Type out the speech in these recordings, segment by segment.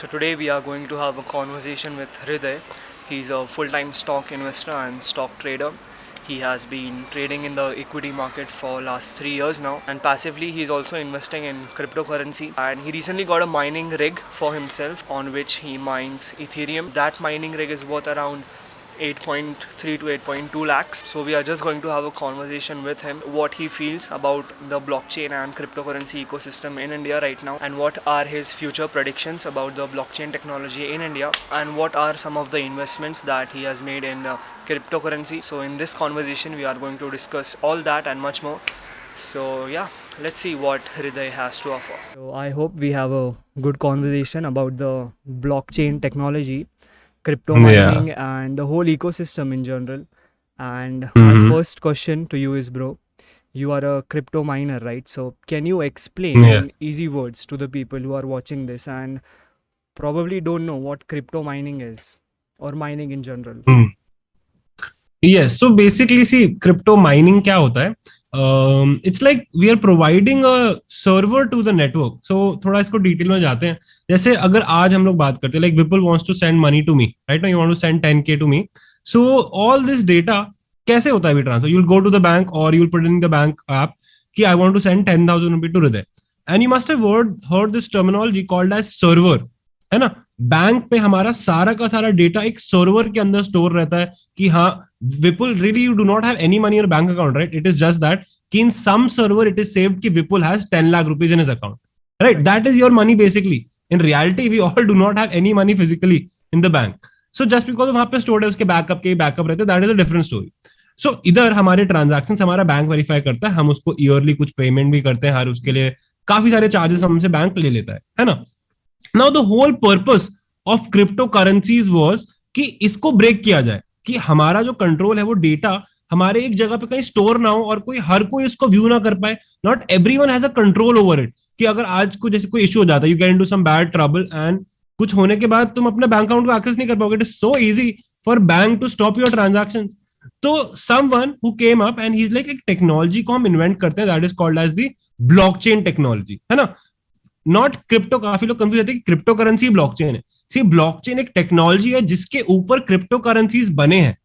So today we are going to have a conversation with Hriday. He's a full-time stock investor and stock trader. He has been trading in the equity market for last 3 years now, and passively he's also investing in cryptocurrency. And he recently got a mining rig for himself on which he mines Ethereum. That mining rig is worth around 8.3 to 8.2 lakhs. So we are just going to have a conversation with him, what he feels about the blockchain and cryptocurrency ecosystem in India right now, and what are his future predictions about the blockchain technology in India, and what are some of the investments that he has made in cryptocurrency. So in this conversation we are going to discuss all that and much more. So yeah, let's see what Hriday has to offer. So I hope we have a good conversation about the blockchain technology, crypto Yeah. mining, and the whole ecosystem in general. And my hmm first question to you is, bro, you are a crypto miner, right? So can you explain Yeah. in easy words to the people who are watching this and probably don't know what crypto mining is or mining in general? Hmm. Yes. So basically, see, crypto mining क्या होता है? It's like we are providing a server to the network. So थोड़ा इसको detail में जाते हैं. जैसे अगर आज हम लोग बात करते हैं, like Vipul wants to send money to me, right now you want to send 10K to me. So all this data कैसे होता है अभी transfer? You'll go to the bank or you'll put it in the bank app कि I want to send 10,000 rupees to Hriday. And you must have heard this terminology called as server. है ना? Bank पे हमारा सारा का सारा data एक server के अंदर स्टोर रहता है कि हाँ Vipul, really you do not have any money in your bank account, right? It is just that in some server it is saved that Vipul has 10 lakh rupees in his account, right? Right. That is your money basically. In reality, we all do not have any money physically in the bank. So just because वहां पे stored है उसके backup रहते हैं, that is a different story. So इधर हमारे transactions हमारा bank verify करता है, हम उसको ईयरली कुछ पेमेंट भी करते हैं, हर उसके लिए काफी सारे चार्जेस हमसे बैंक ले लेता है ना? Now the whole purpose of crypto currencies was कि इसको ब्रेक किया जाए, कि हमारा जो कंट्रोल है वो डेटा हमारे एक जगह पे कहीं स्टोर ना हो और हर कोई इसको व्यू ना कर पाए. Not everyone has a control over it. कि अगर आज को जैसे कोई इशू हो जाता है, you get into some bad trouble and कुछ होने के बाद तुम अपने बैंक अकाउंट को एक्सेस नहीं कर पाओगे. It is so easy for bank to stop your transaction. तो someone who came up and he is like, एक टेक्नोलॉजी को हम इन्वेंट करते हैं, that is called as the blockchain technology, है ना? Not crypto. काफी लोग कंफ्यूज रहते हैं कि क्रिप्टो करेंसी ब्लॉकचेन है. सी, ब्लॉकचेन एक टेक्नोलॉजी है जिसके ऊपर क्रिप्टो करेंसीज बने हैं,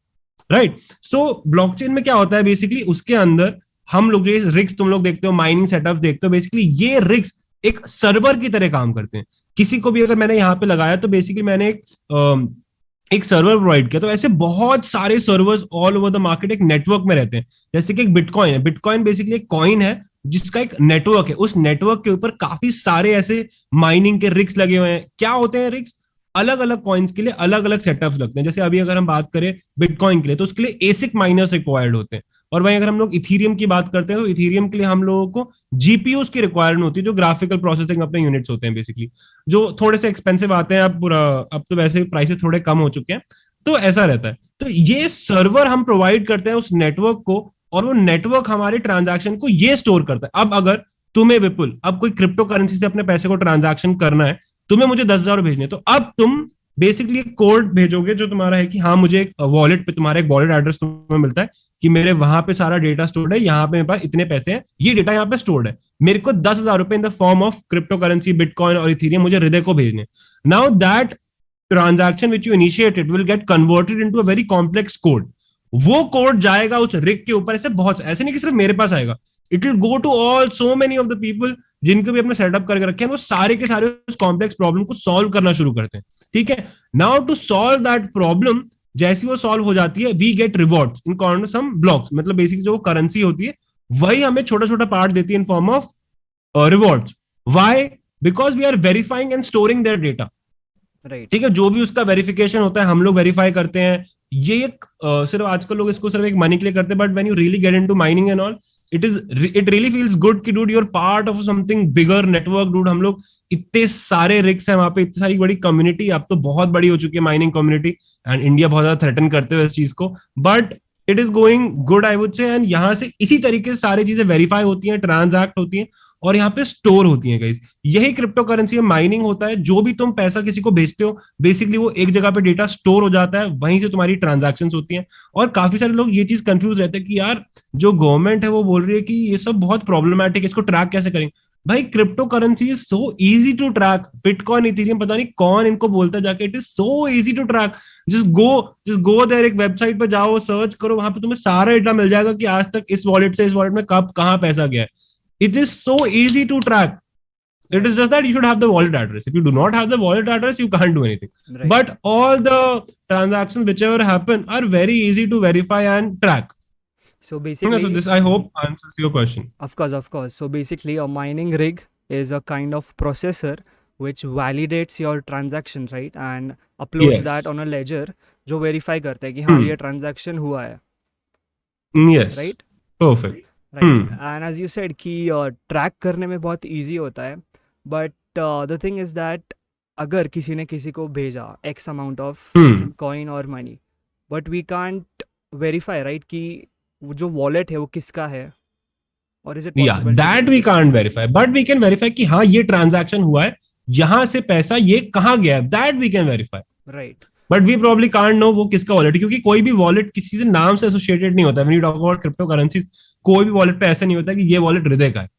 राइट? सो ब्लॉकचेन में क्या होता है बेसिकली, उसके अंदर हम लोग जो रिग्स तुम लोग देखते हो, माइनिंग सेटअप देखते हो, बेसिकली ये रिग्स एक सर्वर की तरह काम करते हैं. किसी को भी अगर मैंने यहाँ पे लगाया तो बेसिकली मैंने एक सर्वर प्रोवाइड किया, तो ऐसे बहुत सारे servers all over the market एक नेटवर्क में रहते हैं. जैसे कि एक बिटकॉइन है. बिटकॉइन बेसिकली एक कॉइन है जिसका एक नेटवर्क है. उस नेटवर्क के ऊपर काफी सारे ऐसे माइनिंग के रिग्स लगे हुए हैं. क्या होते हैं रिग्स? अलग अलग कॉइन्स के लिए अलग अलग सेटअप्स लगते हैं. जैसे अभी अगर हम बात करें बिटकॉइन के लिए, तो उसके लिए एसिक माइनर्स रिक्वायर्ड होते हैं. और वहीं अगर हम लोग इथीरियम की बात करते हैं, तो इथीरियम के लिए हम लोगों को जीपीयूज की रिक्वायरमेंट होती है, जो ग्राफिकल प्रोसेसिंग अपने यूनिट्स होते हैं बेसिकली, जो थोड़े से एक्सपेंसिव आते हैं. अब तो वैसे प्राइसेस थोड़े कम हो चुके हैं, तो ऐसा रहता है. तो ये सर्वर हम प्रोवाइड करते हैं उस नेटवर्क को, और वो नेटवर्क हमारे ट्रांजैक्शन को ये स्टोर करता है. अब अगर तुम्हें विपुल अब कोई क्रिप्टो करेंसी से अपने पैसे को ट्रांजैक्शन करना है, तुम्हें मुझे 10,000 भेजने, तो अब तुम बेसिकली एक कोड भेजोगे जो तुम्हारा है कि हाँ, मुझे एक वॉलेट पे, तुम्हारा एक वॉलेट एड्रेस तुम्हें मिलता है कि मेरे वहां पे सारा डेटा स्टोर्ड है, यहाँ पे मेरे पास इतने पैसे हैं, ये डेटा यहाँ पे स्टोर्ड है, मेरे को 10,000 रुपए इन the form of crypto currency bitcoin और इथीरियम मुझे हृदय को भेजने. Now that transaction which you initiated will get converted into a very complex code. वो कोड जाएगा उस रिग के ऊपर. ऐसे बहुत, ऐसे नहीं कि सिर्फ मेरे पास आएगा, it will go to all so many of the people जिनको भी अपने सेटअप करके रखे हैं. वो सारे के सारे उस कॉम्प्लेक्स प्रॉब्लम को सॉल्व करना शुरू करते हैं. ठीक है? Now to solve that problem, जैसी वो सॉल्व हो जाती है, we get rewards in coin some blocks. मतलब बेसिकली जो करेंसी होती है वही हमें छोटा छोटा पार्ट देती है in form of rewards. Why? Because we are verifying and storing their data. Right. ठीक है? जो भी उसका वेरिफिकेशन होता है हम लोग वेरीफाई करते हैं. ये एक सिर्फ आजकल लोग इसको सिर्फ एक मनी के लिए करते हैं, but when you really get into mining and all, it really feels good कि dude, you are part of something bigger network. Dude, हम लोग इतने सारे रिग्स हैं वहां पे, इतनी सारी बड़ी कम्युनिटी, अब तो बहुत बड़ी हो चुकी है माइनिंग कम्युनिटी, एंड इंडिया बहुत ज्यादा थ्रेटन करते हुए इस चीज को, but it is going good I would say. And यहाँ से इसी तरीके से सारी चीजें वेरीफाई होती हैं, ट्रांजैक्ट होती हैं, और यहाँ पे स्टोर होती है गाइस. यही क्रिप्टो करेंसी में माइनिंग होता है. जो भी तुम पैसा किसी को भेजते हो, बेसिकली वो एक जगह पे डेटा स्टोर हो जाता है, वहीं से तुम्हारी ट्रांजैक्शंस होती हैं. और काफी सारे लोग ये चीज कंफ्यूज रहते हैं कि यार, जो गवर्नमेंट है वो बोल रही है कि ये सब बहुत प्रॉब्लमैटिक है, इसको ट्रैक कैसे करेंगे. भाई cryptocurrency is so easy to track, Bitcoin Ethereum पता नहीं कौन इनको बोलता जाके, it is so easy to track. Just go there, एक वेबसाइट पे जाओ, सर्च करो, वहां पे तुम्हें सारा डेटा मिल जाएगा कि आज तक इस वॉलेट से इस वॉलेट में कब कहां पैसा गया है। It is so easy to track. It is just that you should have the wallet address. If you do not have the wallet address, you can't do anything. Right. But all the transactions whichever happen are very easy to verify and track. So basically, so this I hope answers your question. Of course. So basically, a mining rig is a kind of processor which validates your transaction, right? And uploads Yes. that on a ledger, जो verify करता है कि हाँ ये transaction हुआ है. Yes. Right? Perfect. Right. And as you said कि track करने में बहुत easy होता है. But the thing is that अगर किसी ने किसी को भेजा X amount of coin or money, but we can't verify, right, कि वो जो wallet है वो किसका है, or is it possible? Yeah, that we can't verify, but we can verify कि हाँ ये transaction हुआ है, यहाँ से पैसा ये कहाँ गया है, that we can verify. Right. But we probably can't know वो किसका वॉलेट है, क्योंकि कोई भी वॉलेट किसी से नाम से एसोसिएटेड नहीं होता है. When you talk about cryptocurrencies, कोई भी वॉलेट पे ऐसा नहीं होता कि ये वॉलेट हृदय का है.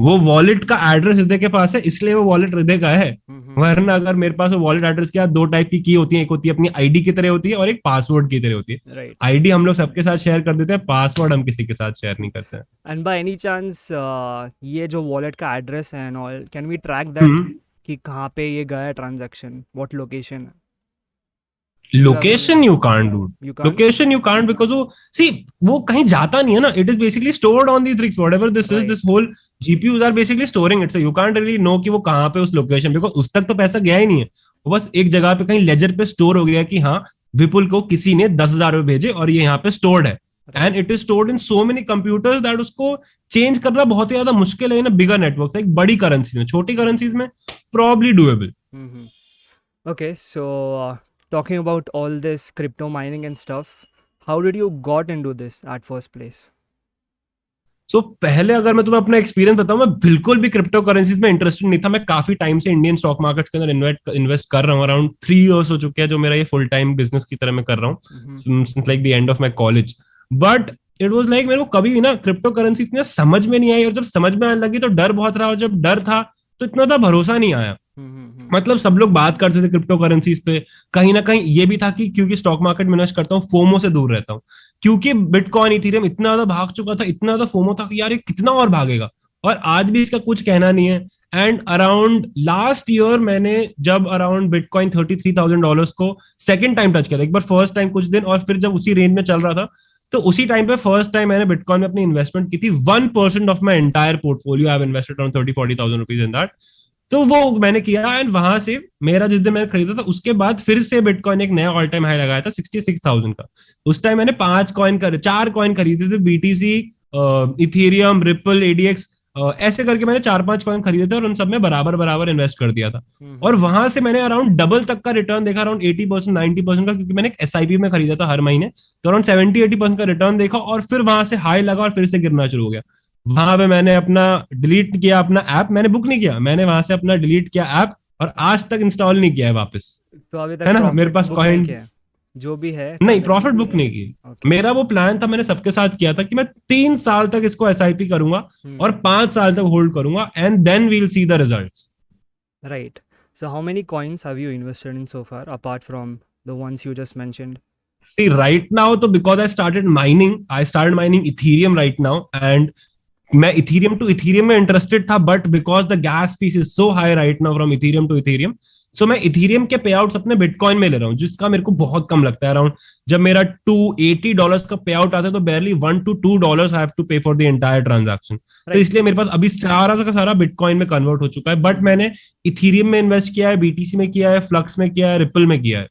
वो वॉलेट का एड्रेस हृदय के पास है, इसलिए वो वॉलेट हृदय का है. वरना अगर मेरे पास वो वॉलेट एड्रेस क्या, दो टाइप की होती है, एक होती है अपनी आईडी की तरह होती है और एक पासवर्ड की तरह होती है. आईडी हम लोग सबके साथ शेयर कर देते हैं, पासवर्ड हम किसी के साथ शेयर नहीं करते हैं. एंड बाय एनी चांस ये जो वॉलेट का एड्रेस है and all, can we track that कि कहाँ पे ये गया transaction, what location? Location you can't do. Location you can't because वो कहीं जाता नहीं है ना. It is basically stored on these rigs. Whatever this is, this whole GPUs are basically storing it. So you can't really know कि वो कहाँ पे उस लोकेशन, because उस तक तो पैसा गया ही नहीं है. वो बस एक जगह पे कहीं लेजर पे स्टोर हो गया कि हाँ विपुल को किसी ने 10,000 रुपए भेजे और ये यहाँ पे स्टोर्ड है. And it is stored in so many computers that उसको चेंज करना बहुत ही ज्यादा मुश्किल है इन बिगर नेटवर्क. एक बड़ी करेंसी में, छोटी करेंसीज में probably doable. Okay, so talking about all this crypto mining and stuff, how did you got into this at first place? So पहले अगर मैं तुम्हें अपना एक्सपीरियंस बताऊं, मैं बिल्कुल भी क्रिप्टो करेंसीज में इंटरेस्टेड नहीं था. मैं काफी टाइम से इंडियन स्टॉक मार्केट्स के अंदर इन्वेस्ट कर रहा हूँ. अराउंड 3 years हो चुके हैं जो मेरा ये फुल टाइम बिजनेस की तरह मैं कर रहा हूँ, since like the end of my college. But it was like मेरे को कभी भी ना क्रिप्टो करेंसी इतना समझ में नहीं आई, और जब समझ में आने लगी तो डर बहुत रहा, और जब डर था तो इतना था भरोसा नहीं आया. मतलब सब लोग बात करते थे क्रिप्टो करेंसीज पे, कहीं ना कहीं ये भी था कि क्योंकि स्टॉक मार्केट में इन्वेस्ट करता हूँ, फोमो से दूर रहता हूँ, क्योंकि बिटकॉइन इथेरियम इतना ज्यादा भाग चुका था, इतना ज्यादा फोमो था कि यार ये कितना और भागेगा, और आज भी इसका कुछ कहना नहीं है. एंड अराउंड लास्ट ईयर मैंने जब अराउंड बिटकॉइन $33,000 को सेकंड टाइम टच किया था. एक बार फर्स्ट टाइम कुछ दिन, और फिर जब उसी रेंज में चल रहा था, तो उसी टाइम पे फर्स्ट टाइम मैंने बिटकॉइन में अपनी इन्वेस्टमेंट की थी. 1% of my entire portfolio I have invested around 30-40,000 rupees in that. तो वो मैंने किया, एंड वहां से मेरा जिस दिन मैंने खरीदा था उसके बाद फिर से बिटकॉइन एक नया ऑल टाइम हाई लगाया था 66,000 का. उस टाइम मैंने 4 कॉइन खरीदे थे, बीटीसी, इथेरियम, रिपल, एडीएक्स, ऐसे करके मैंने 4-5 कॉइन खरीदे थे और उन सब में बराबर इन्वेस्ट कर दिया था. और वहां से मैंने अराउंड डबल तक का रिटर्न देखा, अराउंड 80%, 90% का, क्योंकि मैंने एक एसआईपी में खरीदा था हर महीने, तो अराउंड 70-80% का रिटर्न देखा, और फिर वहां से हाई लगा और फिर से गिरना शुरू हो गया. वहां पे मैंने अपना डिलीट किया, अपना ऐप मैंने बुक नहीं किया, मैंने वहां से अपना डिलीट किया ऐप, और आज तक इंस्टॉल नहीं किया है वापस. तो अभी तक है ना, मेरे पास कॉइन जो भी है नहीं, प्रॉफिट बुक नहीं की. मेरा वो प्लान था, मैंने सबके साथ किया था कि मैं 3 साल तक इसको एसआईपी करूंगा और 5 साल तक होल्ड करूंगा, and then we will see the results. Right. So how many coins have you invested in so far apart from the ones you just mentioned? See, right now, तो because I started mining Ethereum right now, and मैं Ethereum to Ethereum में interested था, but because the gas fees is so high right now from Ethereum to Ethereum, so मैं Ethereum के पे outs अपने bitcoin में ले रहा हूँ, जिसका मेरे को बहुत कम लगता है. अराउंड जब मेरा $280 का पे आउट आता है, तो barely $1 to $2 I have to pay for the entire transaction. तो इसलिए मेरे पास अभी सारा का सारा बिटकॉइन में कन्वर्ट हो चुका है. बट मैंने इथीरियम में इन्वेस्ट किया है, बीटीसी में किया है, फ्लक्स में किया है, रिपल में किया है.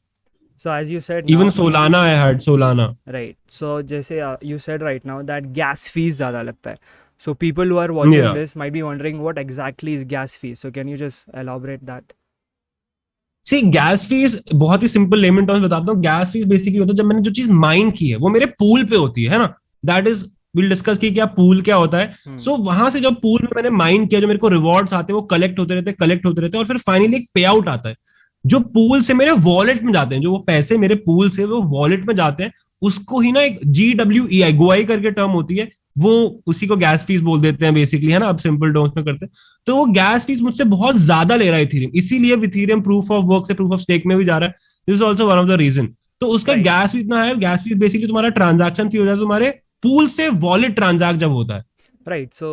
So as you said, even Solana I had Solana. Right. So जैसे you said right now that gas fees ज़्यादा लगता है. So people who are watching this might be wondering what exactly is gas fees. So can you just elaborate that? See, gas fees बहुत ही simple lemon terms बताता हूँ. gas fees basically होता है जब मैंने जो चीज माइन की है वो मेरे पूल पे होती है ना. That is, we'll discuss कि क्या पूल क्या होता है. So वहां से जब पूल में मैंने माइन किया, जो मेरे को रिवॉर्ड्स आते हैं वो कलेक्ट होते रहते हैं, और फिर फाइनली एक पे आउट आता है जो पूल से मेरे वॉलेट में जाते हैं. जो वो पैसे मेरे पूल से वो वॉलेट में जाते हैं, उसको ही ना एक GWEI, गोआई करके टर्म होती है, वो उसी को गैस फीस बोल देते हैं बेसिकली, है ना, अब सिंपल टर्म्स में करते हैं। तो वो गैस फीस मुझसे बहुत ज्यादा ले रहा है इथेरियम, इसीलिए इथेरियम प्रूफ ऑफ वर्क से प्रूफ ऑफ स्टेक में भी जा रहा है। This is also one of the reason. तो उसका Right. गैस फीस इतना है, गैस फीस बेसिकली तुम्हारा ट्रांजैक्शन फी हो जाता है तुम्हारे पूल से वॉलेट ट्रांजैक्ट जब होता है। Right. So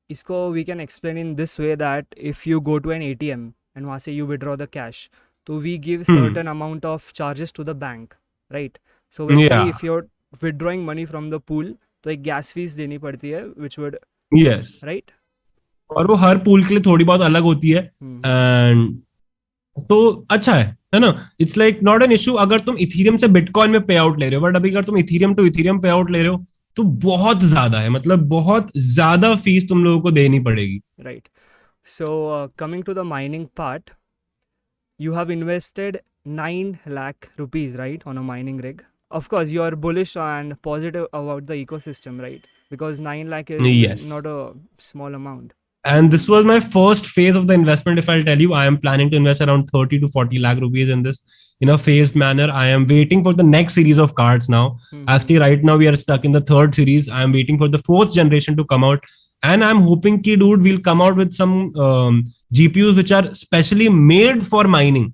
इसको we can explain in this way that if you go to an ATM and वहाँ से you withdraw the cash, तो we give certain amount of charges to the bank, right? So वैसे ही या if you're withdrawing money from the pool, तो एक gas fees देनी पड़ती है, which would, यस, right? और वो हर पूल के लिए थोड़ी बहुत अलग होती है। एंड तो अच्छा है ना, it's like not an issue अगर तुम इथीरियम से बिटकॉइन में पे आउट ले रहे हो, बट अभी अगर तुम इथीरियम टू इथीरियम पे आउट ले रहे हो तो बहुत ज्यादा है, मतलब बहुत ज्यादा फीस तुम लोगों को देनी पड़ेगी। Right. So coming to the mining part, you have invested 9 lakh rupees, right, on a mining rig. Of course, you are bullish and positive about the ecosystem, right? Because 9 lakh is Yes. not a small amount. And this was my first phase of the investment. If I'll tell you, I am planning to invest around 30 to 40 lakh rupees in this in a phased manner. I am waiting for the next series of cards now. Actually, right now we are stuck in the third series. I am waiting for the fourth generation to come out. And I'm hoping ki dude will come out with some GPUs which are specially made for mining.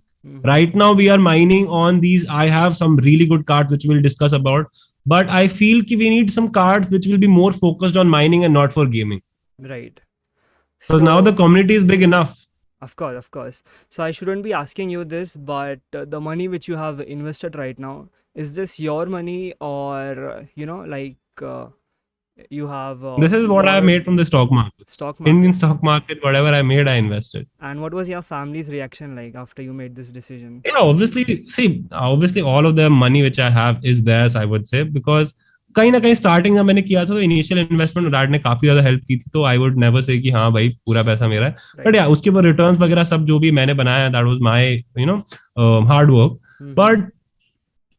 Right now we are mining on these. I have some really good cards which we'll discuss about. But I feel ki we need some cards which will be more focused on mining and not for gaming. Right. Because now the community is big enough. Of course, of course. So I shouldn't be asking you this, but the money which you have invested right now, is this your money or, you have This is what I borrowed made from the stock market. stock market? Indian stock market, whatever I made, I invested. And what was your family's reaction like after you made this decision? Yeah, obviously all of the money which I have is theirs, I would say, because कहीं ना कहीं starting में मैंने किया था तो initial investment dad ने काफी ज्यादा हेल्प की थी, तो आई वुड नेवर से कि हाँ भाई पूरा पैसा मेरा है, बट या उसके ऊपर रिटर्न्स वगैरह सब जो भी मैंने बनाया that was my hard work. But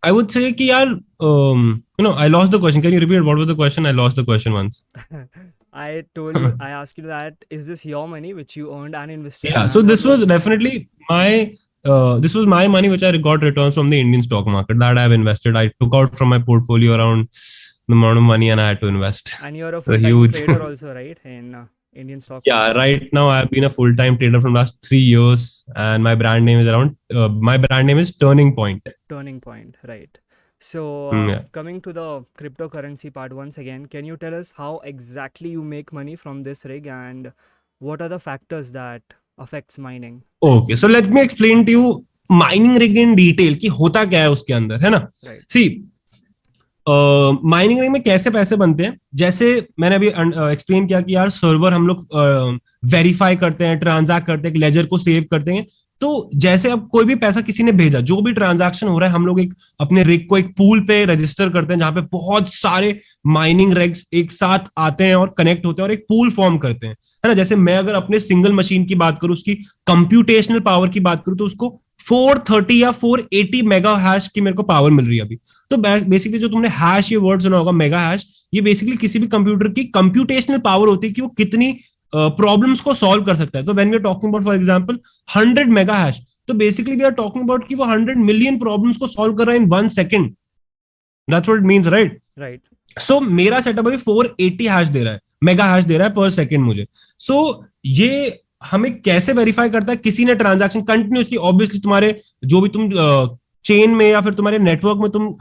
I would say कि यार I lost the question. Can you repeat what was the question? I lost the question once. I asked you that, is this your money which you earned and invested? Yeah, and so this what was definitely this was my money which I got returns from the Indian stock market that I have invested. I took out from my portfolio around the amount of money and I had to invest. And you're a So full-time huge. trader also, right, in Indian stock Yeah, market? right now I've been a full-time trader from last 3 years, and my brand name is Turning Point. Turning Point, right. So Yeah. coming to the cryptocurrency part once again, can you tell us how exactly you make money from this rig and what are the factors that affects mining? Okay, so let me explain to you mining rig in detail कि होता क्या है उसके अंदर, है ना? Right. See, mining rig में कैसे पैसे बनते हैं, जैसे मैंने अभी एक्सप्लेन किया कि यार सर्वर हम लोग वेरीफाई करते हैं, ट्रांजैक्ट करते हैं, लेजर को सेव करते हैं। तो जैसे अब कोई भी पैसा किसी ने भेजा, जो भी ट्रांजैक्शन हो रहा है, हम लोग एक अपने रिग को एक पूल पे रजिस्टर करते हैं जहां पे बहुत सारे माइनिंग रिग्स एक साथ आते हैं और कनेक्ट होते हैं और एक पूल फॉर्म करते हैं, है ना? जैसे मैं अगर अपने सिंगल मशीन की बात करूं, उसकी कंप्यूटेशनल पावर की बात करूं, तो उसको 430 या 480 मेगा हैश की मेरे को पावर मिल रही है अभी। तो बेसिकली जो तुमने हैश ये वर्ड सुना होगा, मेगा हैश, ये बेसिकली किसी भी कंप्यूटर की कंप्यूटेशनल पावर होती है कि वो कितनी प्रॉब्लम्स को सॉल्व कर सकता है। तो when we are talking about for example 100 mega hash, तो basically we are talking about कि वो 100 मिलियन प्रॉब्लम्स को सॉल्व कर रहा है इन 1 second. That's what it means, right? Right. सो मेरा सेटअप अभी 480 हैश दे रहा है, मेगा हैश दे रहा है पर सेकंड मुझे। सो ये हमें कैसे वेरीफाई करता है? किसी ने ट्रांजैक्शन कंटिन्यूसली, ऑब्वियसली तुम्हारे जो भी तुम चेन में या फिर तुम्हारे नेटवर्क में तुम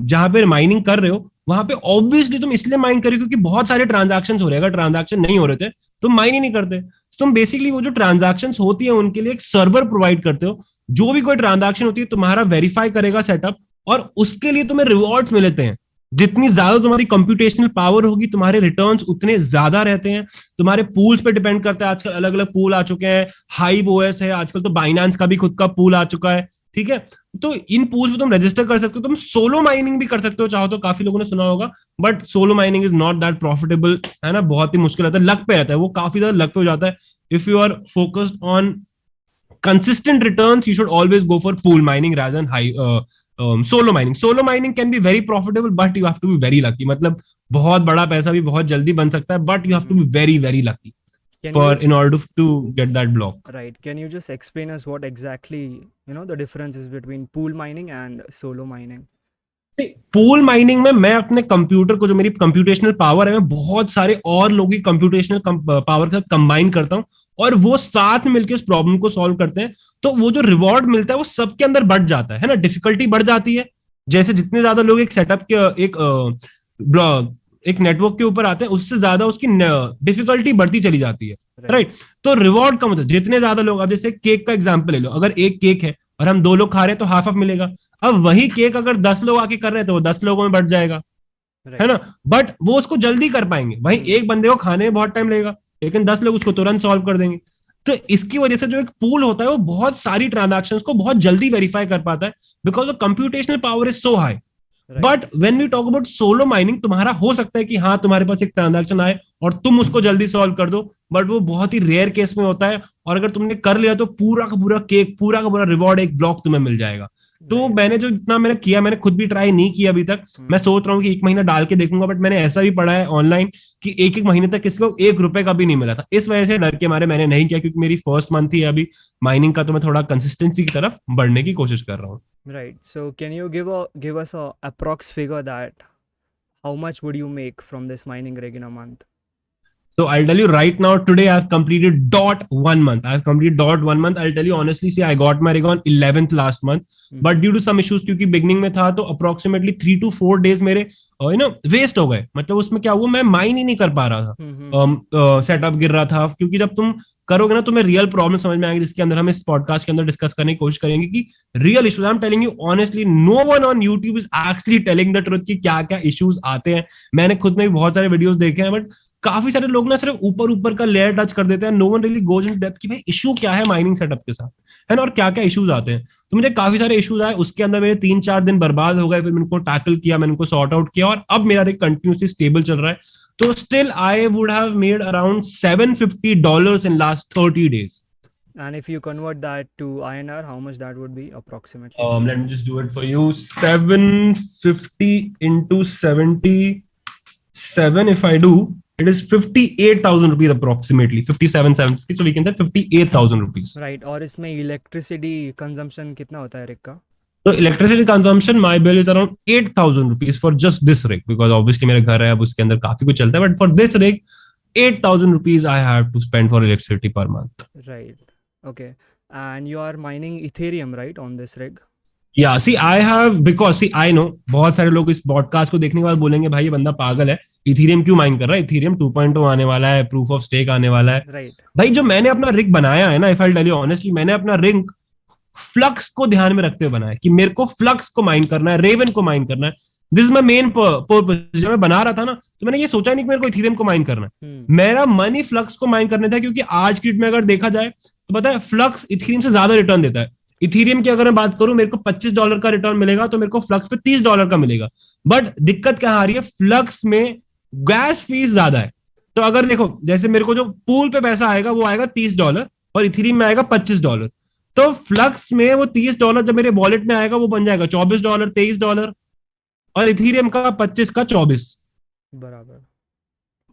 जहां पे माइनिंग कर रहे हो, वहां पे ऑब्वियसली तुम इसलिए माइन कर रहे हो क्योंकि बहुत सारे ट्रांजैक्शन हो रहे हैं। अगर ट्रांजैक्शन नहीं हो रहे थे तुम माइन ही नहीं करते। तुम बेसिकली वो जो ट्रांजैक्शन होती है उनके लिए एक सर्वर प्रोवाइड करते हो, जो भी कोई ट्रांजैक्शन होती है तुम्हारा वेरीफाई करेगा सेटअप, और उसके लिए तुम्हें रिवॉर्ड्स मिलते हैं। जितनी ज्यादा तुम्हारी कंप्यूटेशनल पावर होगी, तुम्हारे रिटर्न्स उतने ज्यादा रहते हैं। तुम्हारे पूल्स पे डिपेंड करता है, आजकल अलग अलग पूल आ चुके हैं, हाइव ओएस है, आजकल तो बाइनेंस का भी खुद का पूल आ चुका है, ठीक है? तो इन पूल्स पे तुम रजिस्टर कर सकते हो, तुम सोलो माइनिंग भी कर सकते हो चाहो तो, काफी लोगों ने सुना होगा, but solo mining is not that profitable, है ना? बहुत ही मुश्किल रहता है, लक पे रहता है वो, काफी ज्यादा लक पे हो जाता है। If you are focused on consistent returns, you should always go for pool mining rather than solo mining. Solo mining can be very profitable, but you have to be very lucky. मतलब बहुत बड़ा पैसा भी बहुत जल्दी बन सकता है, but you have to be very very lucky in order to get that block. Right. Can you just explain us what exactly the difference is between pool mining and solo mining? Pool mining में मैं अपने computer को, जो मेरी computational power है, मैं बहुत सारे और लोगों की कंप्यूटेशनल पावर के साथ कंबाइन करता हूँ और वो साथ में मिलकर उस प्रॉब्लम को सॉल्व करते हैं। तो वो जो रिवॉर्ड मिलता है वो सबके अंदर बढ़ जाता है ना, डिफिकल्टी बढ़ जाती है। जैसे जितने ज्यादा लोग एक सेटअप के एक नेटवर्क के ऊपर आते हैं, उससे ज्यादा उसकी डिफिकल्टी बढ़ती चली जाती है, राइट। तो रिवॉर्ड कम होता है जितने ज्यादा लोग। अब जैसे केक का एग्जांपल ले लो, अगर एक केक है और हम 2 लोग खा रहे हैं तो हाफ हाफ मिलेगा। अब वही केक अगर 10 लोग आके कर रहे हैं तो वो 10 लोगों में बढ़ जाएगा, है ना। बट वो उसको जल्दी कर पाएंगे, वही एक बंदे को खाने में बहुत टाइम लगेगा, लेकिन 10 लोग उसको तुरंत सॉल्व कर देंगे। तो इसकी वजह से जो एक पूल होता है वो बहुत सारी ट्रांजैक्शंस को बहुत जल्दी वेरीफाई कर पाता है, because the computational power is so high. But when we talk about solo mining, तुम्हारा हो सकता है कि हाँ तुम्हारे पास एक ट्रांजैक्शन आए और तुम उसको जल्दी सॉल्व कर दो, बट वो बहुत ही रेयर केस में होता है। और अगर तुमने कर लिया तो पूरा का पूरा केक, पूरा का पूरा रिवॉर्ड, एक ब्लॉक तुम्हें मिल जाएगा। तो मैंने जो इतना मैंने किया, मैंने खुद भी ट्राई नहीं किया अभी तक। मैं सोच रहा हूँ कि 1 महीना डाल के देखूंगा, बट मैंने ऐसा भी पढ़ा है ऑनलाइन कि 1 महीने तक किसी को 1 रुपए का भी नहीं मिला था। इस वजह से डर के मारे मैंने नहीं किया, क्योंकि मेरी फर्स्ट मंथ ही अभी माइनिंग का, तो मैं थोड़ा कंसिस्टेंसी की तरफ बढ़ने की कोशिश कर रहा हूँ। Right. So can you give us a approx figure that how much would you make from this mining rig in a month? So I'll tell you right now, today I've completed dot 1 month. I've completed dot 1 month. I'll tell you honestly, see, I got my rig on 11th last month, but due to some issues, क्योंकि beginning में था, तो approximately 3 to 4 days मेरे waste हो गए। मतलब उसमें क्या हुआ, मैं माइन ही नहीं कर पा रहा था, सेटअप गिर रहा था। क्योंकि जब तुम करोगे ना, तुम्हें रियल प्रॉब्लम समझ में आएंगे, जिसके अंदर हम इस पॉडकास्ट के अंदर डिस्कस करने की कोशिश करेंगे कि real issues. I am telling you honestly, no one on YouTube is actually telling the truth कि क्या क्या इश्यूज आते हैं। मैंने खुद में भी बहुत सारे वीडियोस देखे हैं, बट काफी सारे लोग ना सिर्फ ऊपर ऊपर का लेयर टच कर देते हैं। No one really goes in depth कि भाई इशू क्या है माइनिंग सेटअप के साथ, है ना, और क्या क्या इश्यूज आते हैं। तो मुझे काफी सारे इश्यूज आए, उसके अंदर मेरे 3-4 दिन बर्बाद हो गए। फिर मैंने उनको टैकल किया, मैंने उनको सॉर्ट आउट किया, और अब मेरा एक कंटिन्यूसली स्टेबल चल रहा है। तो still I would have made around $750 in last 30 days. And if you convert that to INR, how much that would be approximately? Let me just do it for you. 750 into 77, if I do, it is 58,000 rupees approximately. 57,750, so we can say 58,000 rupees. Right. और इसमें electricity consumption कितना होता है rig का? So electricity consumption, my bill is around 8,000 rupees for just this rig, because obviously मेरा घर है, अब उसके अंदर काफी कुछ चलता है, but for this rig 8,000 rupees I have to spend for electricity per month. Right. Okay. And you are mining Ethereum, right, on this rig? Yeah, see, I have, because see, I know बहुत सारे लोग इस podcast को देखने के बाद बोलेंगे भाई ये बंदा पागल है, इथेरियम क्यों माइन कर रहा है, इथेरियम 2.0 आने वाला है, प्रूफ ऑफ स्टेक आने वाला है। Right. भाई जो मैंने अपना रिग बनाया है ना, if I tell you honestly, मैंने अपना रिग फ्लक्स को ध्यान में रखते हुए बनाया कि मेरे को फ्लक्स को माइन करना है, रेवन को माइन करना है। This is my main purpose. जब मैं बना रहा था ना, तो मैंने ये सोचा नहीं कि मेरे को इथेरियम को माइन करना है। मेरा मन ही फ्लक्स को माइन करने था, क्योंकि आज की डेट में अगर देखा जाए तो पता है फ्लक्स इथेरियम से ज्यादा रिटर्न देता है। इथेरियम की अगर मैं बात करूं, मेरे को $25 का रिटर्न मिलेगा, तो मेरे को फ्लक्स पे $30 का मिलेगा। बट दिक्कत क्या आ रही है, फ्लक्स में गैस फीस ज्यादा है। तो अगर देखो, जैसे मेरे को जो पूल पे पैसा आएगा वो आएगा $30 और इथेरियम में आएगा $25। तो फ्लक्स में वो $30 जब मेरे वॉलेट में आएगा वो बन जाएगा $24, $23, और इथेरियम का 25 का 24। बराबर।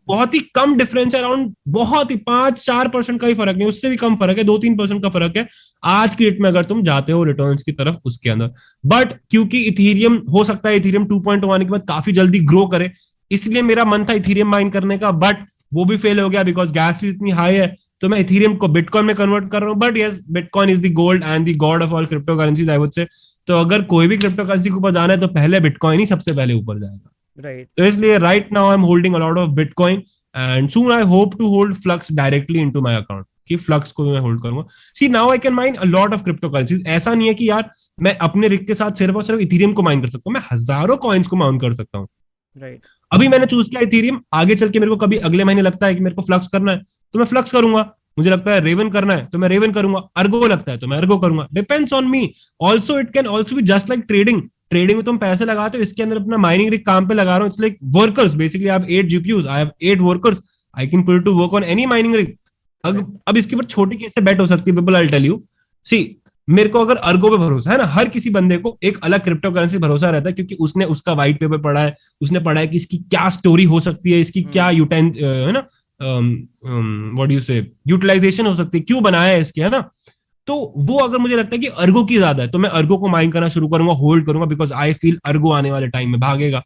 बहुत ही कम डिफरेंस है, अराउंड बहुत ही 5-4% का ही फर्क नहीं, उससे भी कम फर्क है, 2-3% का फर्क है आज की डेट में अगर तुम जाते हो रिटर्न्स की तरफ उसके अंदर। बट क्योंकि इथेरियम, हो सकता है इथेरियम 2.0 आने के बाद काफी जल्दी ग्रो करे, इसलिए मेरा मन था इथेरियम माइन करने का, बट वो भी फेल हो गया बिकॉज गैस फीस इतनी हाई है। तो मैं इथेरियम को बिटकॉइन में कन्वर्ट कर रहा हूँ। But yes, bitcoin is the gold and the god of all crypto currencies, I would say. तो अगर कोई भी क्रिप्टो करेंसी के ऊपर जाना है तो पहले बिटकॉइन ही सबसे पहले ऊपर जाएगा। Right. तो इसलिए right now I am holding a lot of bitcoin and soon I hope to hold flux directly into my account, कि फ्लक्स को मैं होल्ड करूंगा। See now I can mine a lot of crypto currencies. ऐसा नहीं है कि यार मैं अपने रिग के साथ सिर्फ और सिर्फ इथेरियम को माइन कर सकता हूँ, मैं हजारों कॉइन्स को माइन कर सकता हूँ। Right. अभी मैंने चूज किया इथेरियम, आगे चल के मेरे को कभी अगले महीने लगता है कि मेरे को फ्लक्स करना है तो मैं फ्लक्स करूंगा, मुझे लगता है रेवन करना है तो मैं रेवन करूंगा, अर्गो लगता है तो मैं अर्गो करूंगा, depends on me. Also it can also be just like trading. Trading में तुम पैसे लगाते हो, इसके अंदर अपना माइनिंग रिग काम पे लगा रहा हूँ। It's like workers basically, I have 8 GPUs, I have 8 workers, I can put to work on any mining rig. अब इसके ऊपर छोटी कैसे बेट हो सकती है people, I tell you. See, मेरे को अगर अर्गो पे भरोसा है ना, हर किसी बंदे को एक अलग क्रिप्टो करेंसी भरोसा रहता है, क्योंकि उसने उसका व्हाइट पेपर पढ़ा है, उसने पढ़ा है कि इसकी क्या स्टोरी हो सकती है, इसकी क्या है ना व्हाट यू से यूटिलाइजेशन हो सकती है, क्यों बनाया है इसके, है ना। तो वो अगर मुझे लगता है कि अर्गो की ज्यादा है तो मैं अर्गो को माइन करना शुरू करूंगा, होल्ड करूंगा, बिकॉज आई फील अर्गो आने वाले टाइम में भागेगा।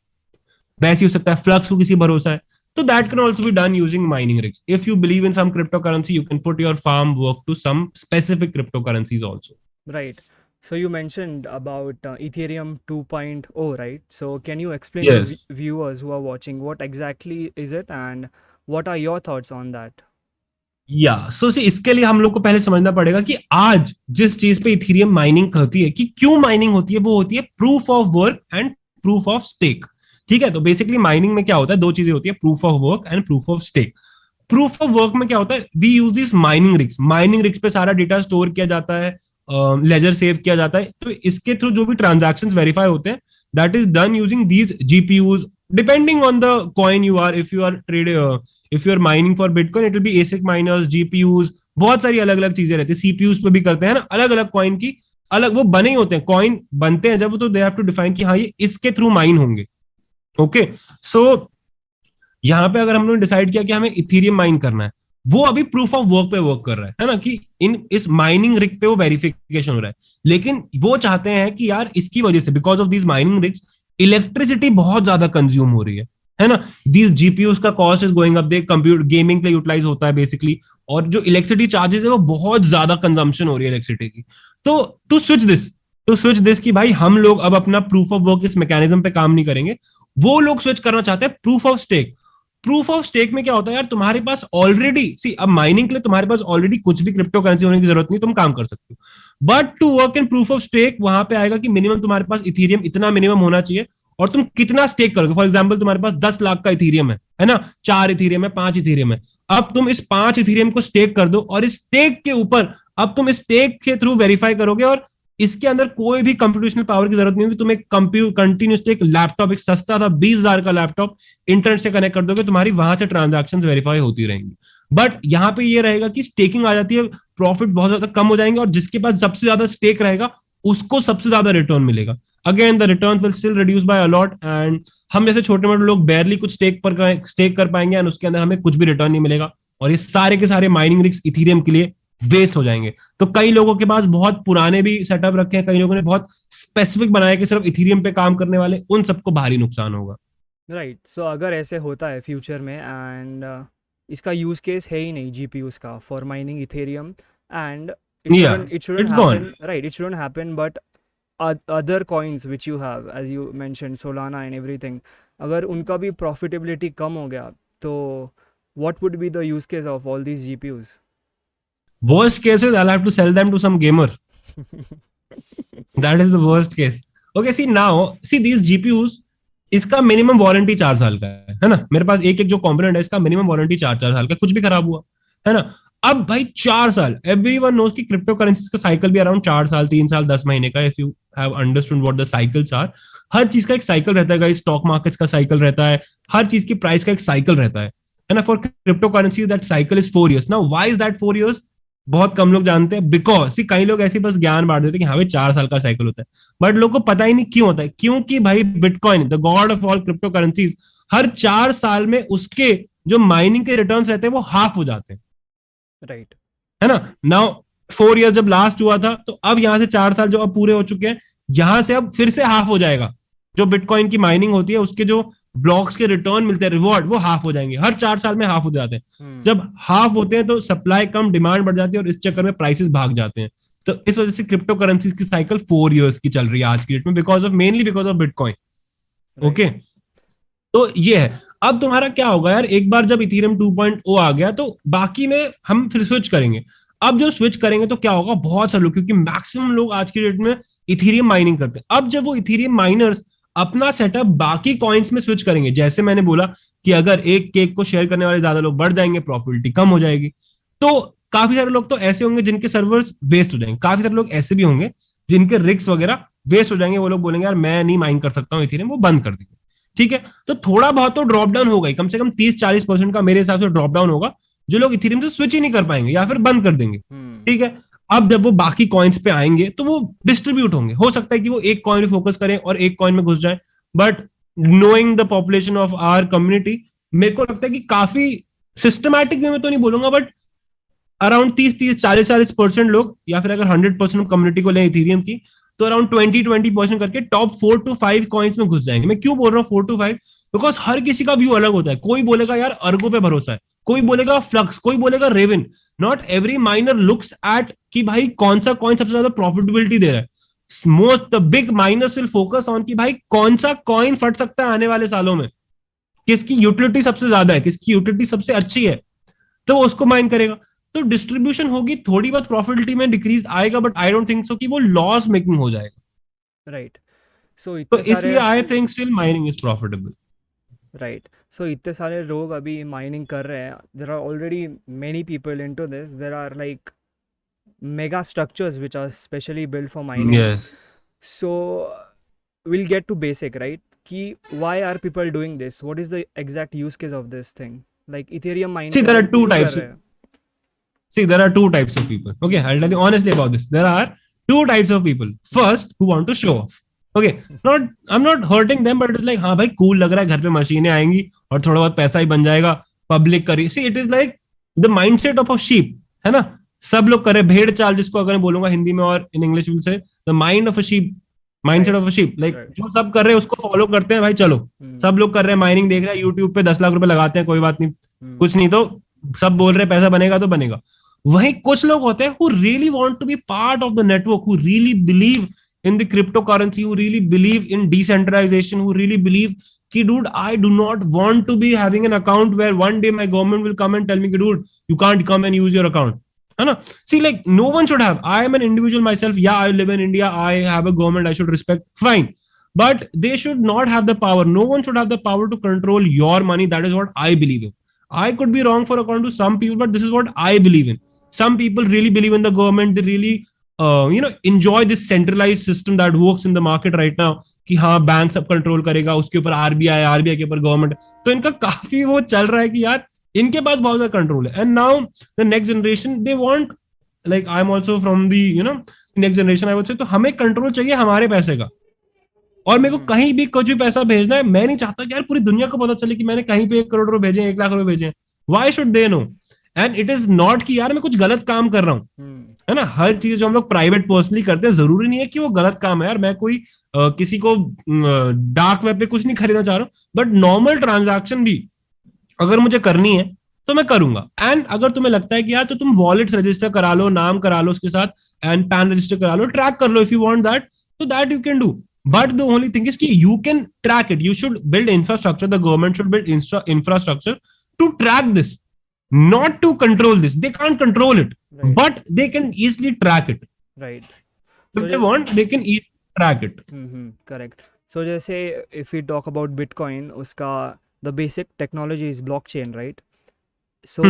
वैसे ही हो सकता है फ्लक्स को किसी भरोसा है, तो that can also be done using mining rigs. If you believe in some crypto currency you can put your farm work to some specific crypto currencies also. Right. So you mentioned about Ethereum 2.0, right? So can you explain to yes, viewers who are watching what exactly is it and what are your thoughts on that? या सो इसके लिए हम लोग को पहले समझना पड़ेगा कि आज जिस चीज पे इथेरियम माइनिंग होती है, कि क्यों माइनिंग होती है, वो होती है proof of work and proof of stake. ठीक है, तो बेसिकली माइनिंग में क्या होता है, दो चीजें होती है, proof of work and proof of stake. Proof of work में क्या होता है, we use this mining rigs. Mining rigs पे सारा डेटा स्टोर किया जाता है, लेजर सेव किया जाता है, तो इसके थ्रू जो भी ट्रांजैक्शन वेरीफाई होते हैं that is done using these GPUs depending on the coin you are. If you are trade, if you are mining for bitcoin it will be ASIC miners, GPUs, बहुत सारी अलग अलग चीजें रहती है, सीपीयूज पे भी करते हैं ना, अलग अलग कॉइन की अलग वो बने ही होते हैं। कॉइन बनते हैं जब, तो दे हैव टू डिफाइन कि हाँ ये इसके थ्रू माइन होंगे। ओके, सो यहाँ पे अगर हम लोगों ने डिसाइड किया कि हमें इथेरियम माइन करना है, वो अभी प्रूफ ऑफ वर्क पे वर्क कर रहा है ना, कि इन इस माइनिंग रिग पे वो वेरिफिकेशन हो रहा है। लेकिन वो चाहते हैं कि यार इसकी वजह से, because of these mining rigs, electricity बहुत ज्यादा कंज्यूम हो रही है ना। दीज जीपीयूज का cost is going up, they computer gaming के लिए यूटिलाइज होता है बेसिकली, और जो इलेक्ट्रिसिटी चार्जेस है वो बहुत ज्यादा कंजम्पशन हो रही है इलेक्ट्रिसिटी की। तो टू स्विच दिस कि भाई हम लोग अब अपना प्रूफ ऑफ वर्क इस मैकेनिज्म पे काम नहीं करेंगे, वो लोग स्विच करना चाहते हैं proof of stake. Proof of stake में क्या होता है यार, तुम्हारे पास ऑलरेडी सी, अब माइनिंग के लिए तुम्हारे पास ऑलरेडी कुछ भी क्रिप्टो करेंसी होने की जरूरत नहीं, तुम काम कर सकते हो। But to work in proof of stake वहां पे आएगा कि मिनिमम तुम्हारे पास इथेरियम इतना मिनिमम होना चाहिए, और तुम कितना स्टेक करोगे। फॉर एग्जाम्पल तुम्हारे पास 10 लाख का इथेरियम है ना, 4 इथेरियम है, 5 इथेरियम है। अब तुम इस 5 इथेरियम को स्टेक कर दो, और इस स्टेक के ऊपर अब तुम इस स्टेक के थ्रू वेरीफाई करोगे, और इसके अंदर कोई भी कंप्यूटेशनल पावर की जरूरत नहीं होगी। तुम एक कंटिन्यूसली एक लैपटॉप, एक सस्ता था 20,000 का लैपटॉप इंटरनेट से कनेक्ट कर दोगे, तुम्हारी वहां से ट्रांजैक्शंस वेरीफाई होती रहेंगी। बट यहाँ पे ये रहेगा कि स्टेकिंग आ जाती है, प्रॉफिट बहुत ज्यादा कम हो जाएंगे, और जिसके पास सबसे ज्यादा स्टेक रहेगा उसको सबसे ज्यादा रिटर्न मिलेगा। Again the return will still reduce by a lot, and हम जैसे छोटे मोटे लोग बैरली कुछ स्टेक कर पाएंगे, एंड उसके अंदर हमें कुछ भी रिटर्न नहीं मिलेगा, और ये सारे के सारे माइनिंग रिग्स इथेरियम के लिए वेस्ट हो जाएंगे। तो कई लोगों के पास बहुत पुराने भी सेटअप रखे हैं, कई लोगों ने बहुत स्पेसिफिक बनाया कि सिर्फ इथेरियम पे काम करने वाले, उन सबको भारी नुकसान होगा। राइट, सो अगर ऐसे होता है फ्यूचर में एंड इसका यूज केस है ही नहीं जीपीयूज का फॉर माइनिंग इथेरियम, एंड या it shouldn't it's gone. happen, right? It shouldn't happen, but other coins which you have, as you mentioned, Solana and everything, अगर उनका भी profitability कम हो गया, तो what would be the use case of all these GPUs? Worst case is I'll have to sell them to some gamer. That is the worst case. Okay, see now, see these GPUs, इसका minimum warranty 4 साल का है ना। मेरे पास एक एक जो component है इसका मिनिमम वारंटी 4 साल का, कुछ भी खराब हुआ है ना। अब भाई 4 साल, एवरीवन नोज कि क्रिप्टो करेंसी का साइकिल भी अराउंड 4 साल, 3 साल, 10 महीने का। If you have understood what the cycles are, हर चीज का एक साइकिल रहता है, स्टॉक मार्केट्स का साइकिल रहता है, हर चीज की प्राइस का एक साइकिल रहता है ना। For crypto currency that cycle is 4 years। Now why is that 4 years? बहुत कम लोग जानते हैं, बिकॉज कई लोग ऐसे बस ज्ञान बांट देते हैं कि हाँ भाई 4 साल का साइकिल होता है, बट लोग को पता ही नहीं क्यों होता है। क्योंकि भाई bitcoin, the god of all crypto currencies, हर 4 साल में उसके जो माइनिंग के रिटर्न्स रहते हैं वो हाफ हो जाते हैं, राइट, है ना। नाउ 4 years जब लास्ट हुआ था, तो अब यहां से 4 साल जो अब पूरे हो चुके हैं, यहां से अब फिर से हाफ हो जाएगा। जो बिटकॉइन की माइनिंग होती है उसके जो ब्लॉक्स के रिटर्न मिलते हैं, रिवॉर्ड, वो हाफ हो जाएंगे। हर 4 साल में हाफ हो जाते हैं। जब हाफ होते हैं तो सप्लाई कम, डिमांड बढ़ जाती है, और इस चक्कर में प्राइसेस भाग जाते हैं। तो इस वजह से क्रिप्टो करेंसीज की साइकिल 4 years की चल रही है आज की डेट में, because of mainly because of bitcoin. Okay, तो ये है। अब तुम्हारा क्या होगा यार, एक बार जब इथेरियम 2.0 आ गया तो बाकी में हम फिर स्विच करेंगे। अब जो स्विच करेंगे तो क्या होगा, बहुत सारे लोग, क्योंकि मैक्सिमम लोग आज की डेट में इथेरियम माइनिंग करते हैं, अब जब वो इथेरियम माइनर्स अपना सेटअप बाकी कॉइन्स में स्विच करेंगे, जैसे मैंने बोला कि अगर एक केक को शेयर करने वाले ज्यादा लोग बढ़ जाएंगे, प्रॉफिटिबिलिटी कम हो जाएगी। तो काफी सारे लोग तो ऐसे होंगे जिनके सर्वर्स वेस्ट हो जाएंगे, काफी सारे लोग ऐसे भी होंगे जिनके रिग्स वगैरह वेस्ट हो जाएंगे। वो लोग बोलेंगे यार मैं नहीं माइन कर सकता हूँ इथेरियम, वो बंद कर देंगे। ठीक है, तो थोड़ा बहुत तो ड्रॉप डाउन होगा ही, कम से कम 30-40% का मेरे हिसाब से ड्रॉप डाउन होगा, जो लोग इथेरियम से स्विच ही नहीं कर पाएंगे या फिर बंद कर देंगे। ठीक है, अब जब वो बाकी कॉइन्स पे आएंगे तो वो डिस्ट्रीब्यूट होंगे। हो सकता है कि वो एक कॉइन पे फोकस करें और एक कॉइन में घुस जाए, but knowing the population of our community, मेरे को लगता है कि काफी सिस्टमैटिक वे में तो नहीं बोलूंगा, बट अराउंड 30-40% लोग, या फिर अगर 100% कम्युनिटी को लें इथेरियम की, तो अराउंड 20% करके टॉप 4 to 5 कॉइन्स में घुस जाएंगे. मैं क्यों बोल रहा हूँ 4 to 5? बिकॉज हर किसी का व्यू अलग होता है. कोई बोलेगा यार अर्गो पे भरोसा है, कोई बोलेगा फ्लक्स, कोई बोलेगा Raven. Not every miner looks at कि भाई कौन सा कॉइन सबसे ज्यादा प्रॉफिटेबिलिटी दे रहा है. Most the big miners will focus on कि भाई कौन सा कॉइन फट सकता है आने वाले सालों में, किसकी यूटिलिटी सबसे ज्यादा है, किसकी यूटिलिटी सबसे अच्छी है, तो वो उसको माइन करेगा. तो डिस्ट्रीब्यूशन होगी, थोड़ी बहुत प्रॉफिटिलिटी में डिक्रीज आएगा, बट आई डोंट थिंक सो कि वो लॉस मेकिंग हो जाएगा. राइट. सो तो इतने सारे इसलिए I think still mining is profitable. Right. So इतने सारे लोग अभी माइनिंग कर रहे हैं. There are already many people into this. There are like mega structures which are specially built for mining. Yes. So we'll get to basic, right? Ki why are people doing this? What is the exact use case of this thing? Like Ethereum mining. See, there are two क्यों types. कर रहे हैं? See, there are two types of people. Okay, I'll tell you honestly about this. There are two types of people. First, who want to show off. Okay, I'm not hurting them, but it's like, हाँ भाई cool लग रहा है, घर पे मशीनें आएंगी और थोड़ा बहुत पैसा ही बन जाएगा, पब्लिक करी. See, it is like the mindset of a sheep, है ना. सब लोग करे भेड़ चाल, जिसको अगर मैं बोलूंगा हिंदी में, और in English will say the mind of a sheep, mindset of a sheep. Like जो सब कर रहे हैं उसको फॉलो करते हैं भाई. चलो सब लोग कर रहे हैं, माइनिंग देख रहे हैं, यूट्यूब पे 10 लाख रुपए लगाते हैं, कोई बात नहीं, कुछ नहीं तो सब बोल रहे हैं पैसा बनेगा तो बनेगा. वहीं कुछ लोग होते हैं who really want to be part of the network, who really believe in the cryptocurrency, who really believe in decentralization, who really believe कि dude, I do not want to be having an account where one day my government will come and tell me कि dude, you can't come and use your account. है ना. See, like no one should have. I am an individual myself. Yeah, I live in India. I have a government. I should respect. Fine. But they should not have the power. No one should have the power to control your money. That is what I believe in. I could be wrong for according to some people, but this is what I believe in. Some people really believe in the government. They really, enjoy this centralized system that works in the market right now. कि हाँ bank सब control करेगा, उसके ऊपर RBI के ऊपर government. तो इनका काफी वो चल रहा है कि यार इनके पास बहुत ज्यादा कंट्रोल है. And now the next generation they want, like I am also from the next generation, I would say, तो हमें कंट्रोल चाहिए हमारे पैसे का. और मेरे को कहीं भी कुछ भी पैसा भेजना है, मैं नहीं चाहता कि यार पूरी दुनिया को पता चले कि मैंने कहीं पे 1 करोड़ रुपए भेजे, 1 लाख रुपए भेजे. Why should they know? And it is not कि यार मैं कुछ गलत काम कर रहा हूँ, है ना. हर चीज जो हम लोग प्राइवेट पर्सनली करते हैं, जरूरी नहीं है कि वो गलत काम है. यार मैं कोई किसी को डार्क वेब पे कुछ नहीं खरीदना चाह रहा हूँ, बट नॉर्मल ट्रांजैक्शन भी अगर मुझे करनी है तो मैं करूंगा. एंड अगर तुम्हें लगता है कि यार तो तुम वॉलेट्स रजिस्टर करा लो, नाम करा लो उसके साथ, एंड पैन रजिस्टर करा लो, ट्रैक कर लो, इफ यू वांट दैट, तो that you can do. But the only thing is कि you can track it. You should build infrastructure, the government should build infrastructure to track this, not to control this. They can't control it, right, but they can easily track it. Right. If they want, they can easily track it. Correct. So जैसे if we talk about Bitcoin, उसका the basic technology is blockchain, right? So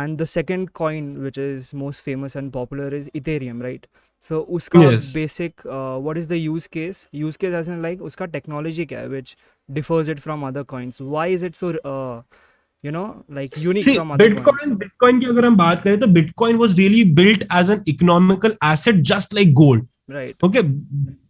and the second coin which is most famous and popular is Ethereum, right? So उसका basic what is the use case? Use case as in like उसका technology क्या है which differs it from other coins? Why is it so like unique from other coins? Bitcoin की अगर हम बात करें तो Bitcoin was really built as an economical asset just like gold. Right. Okay.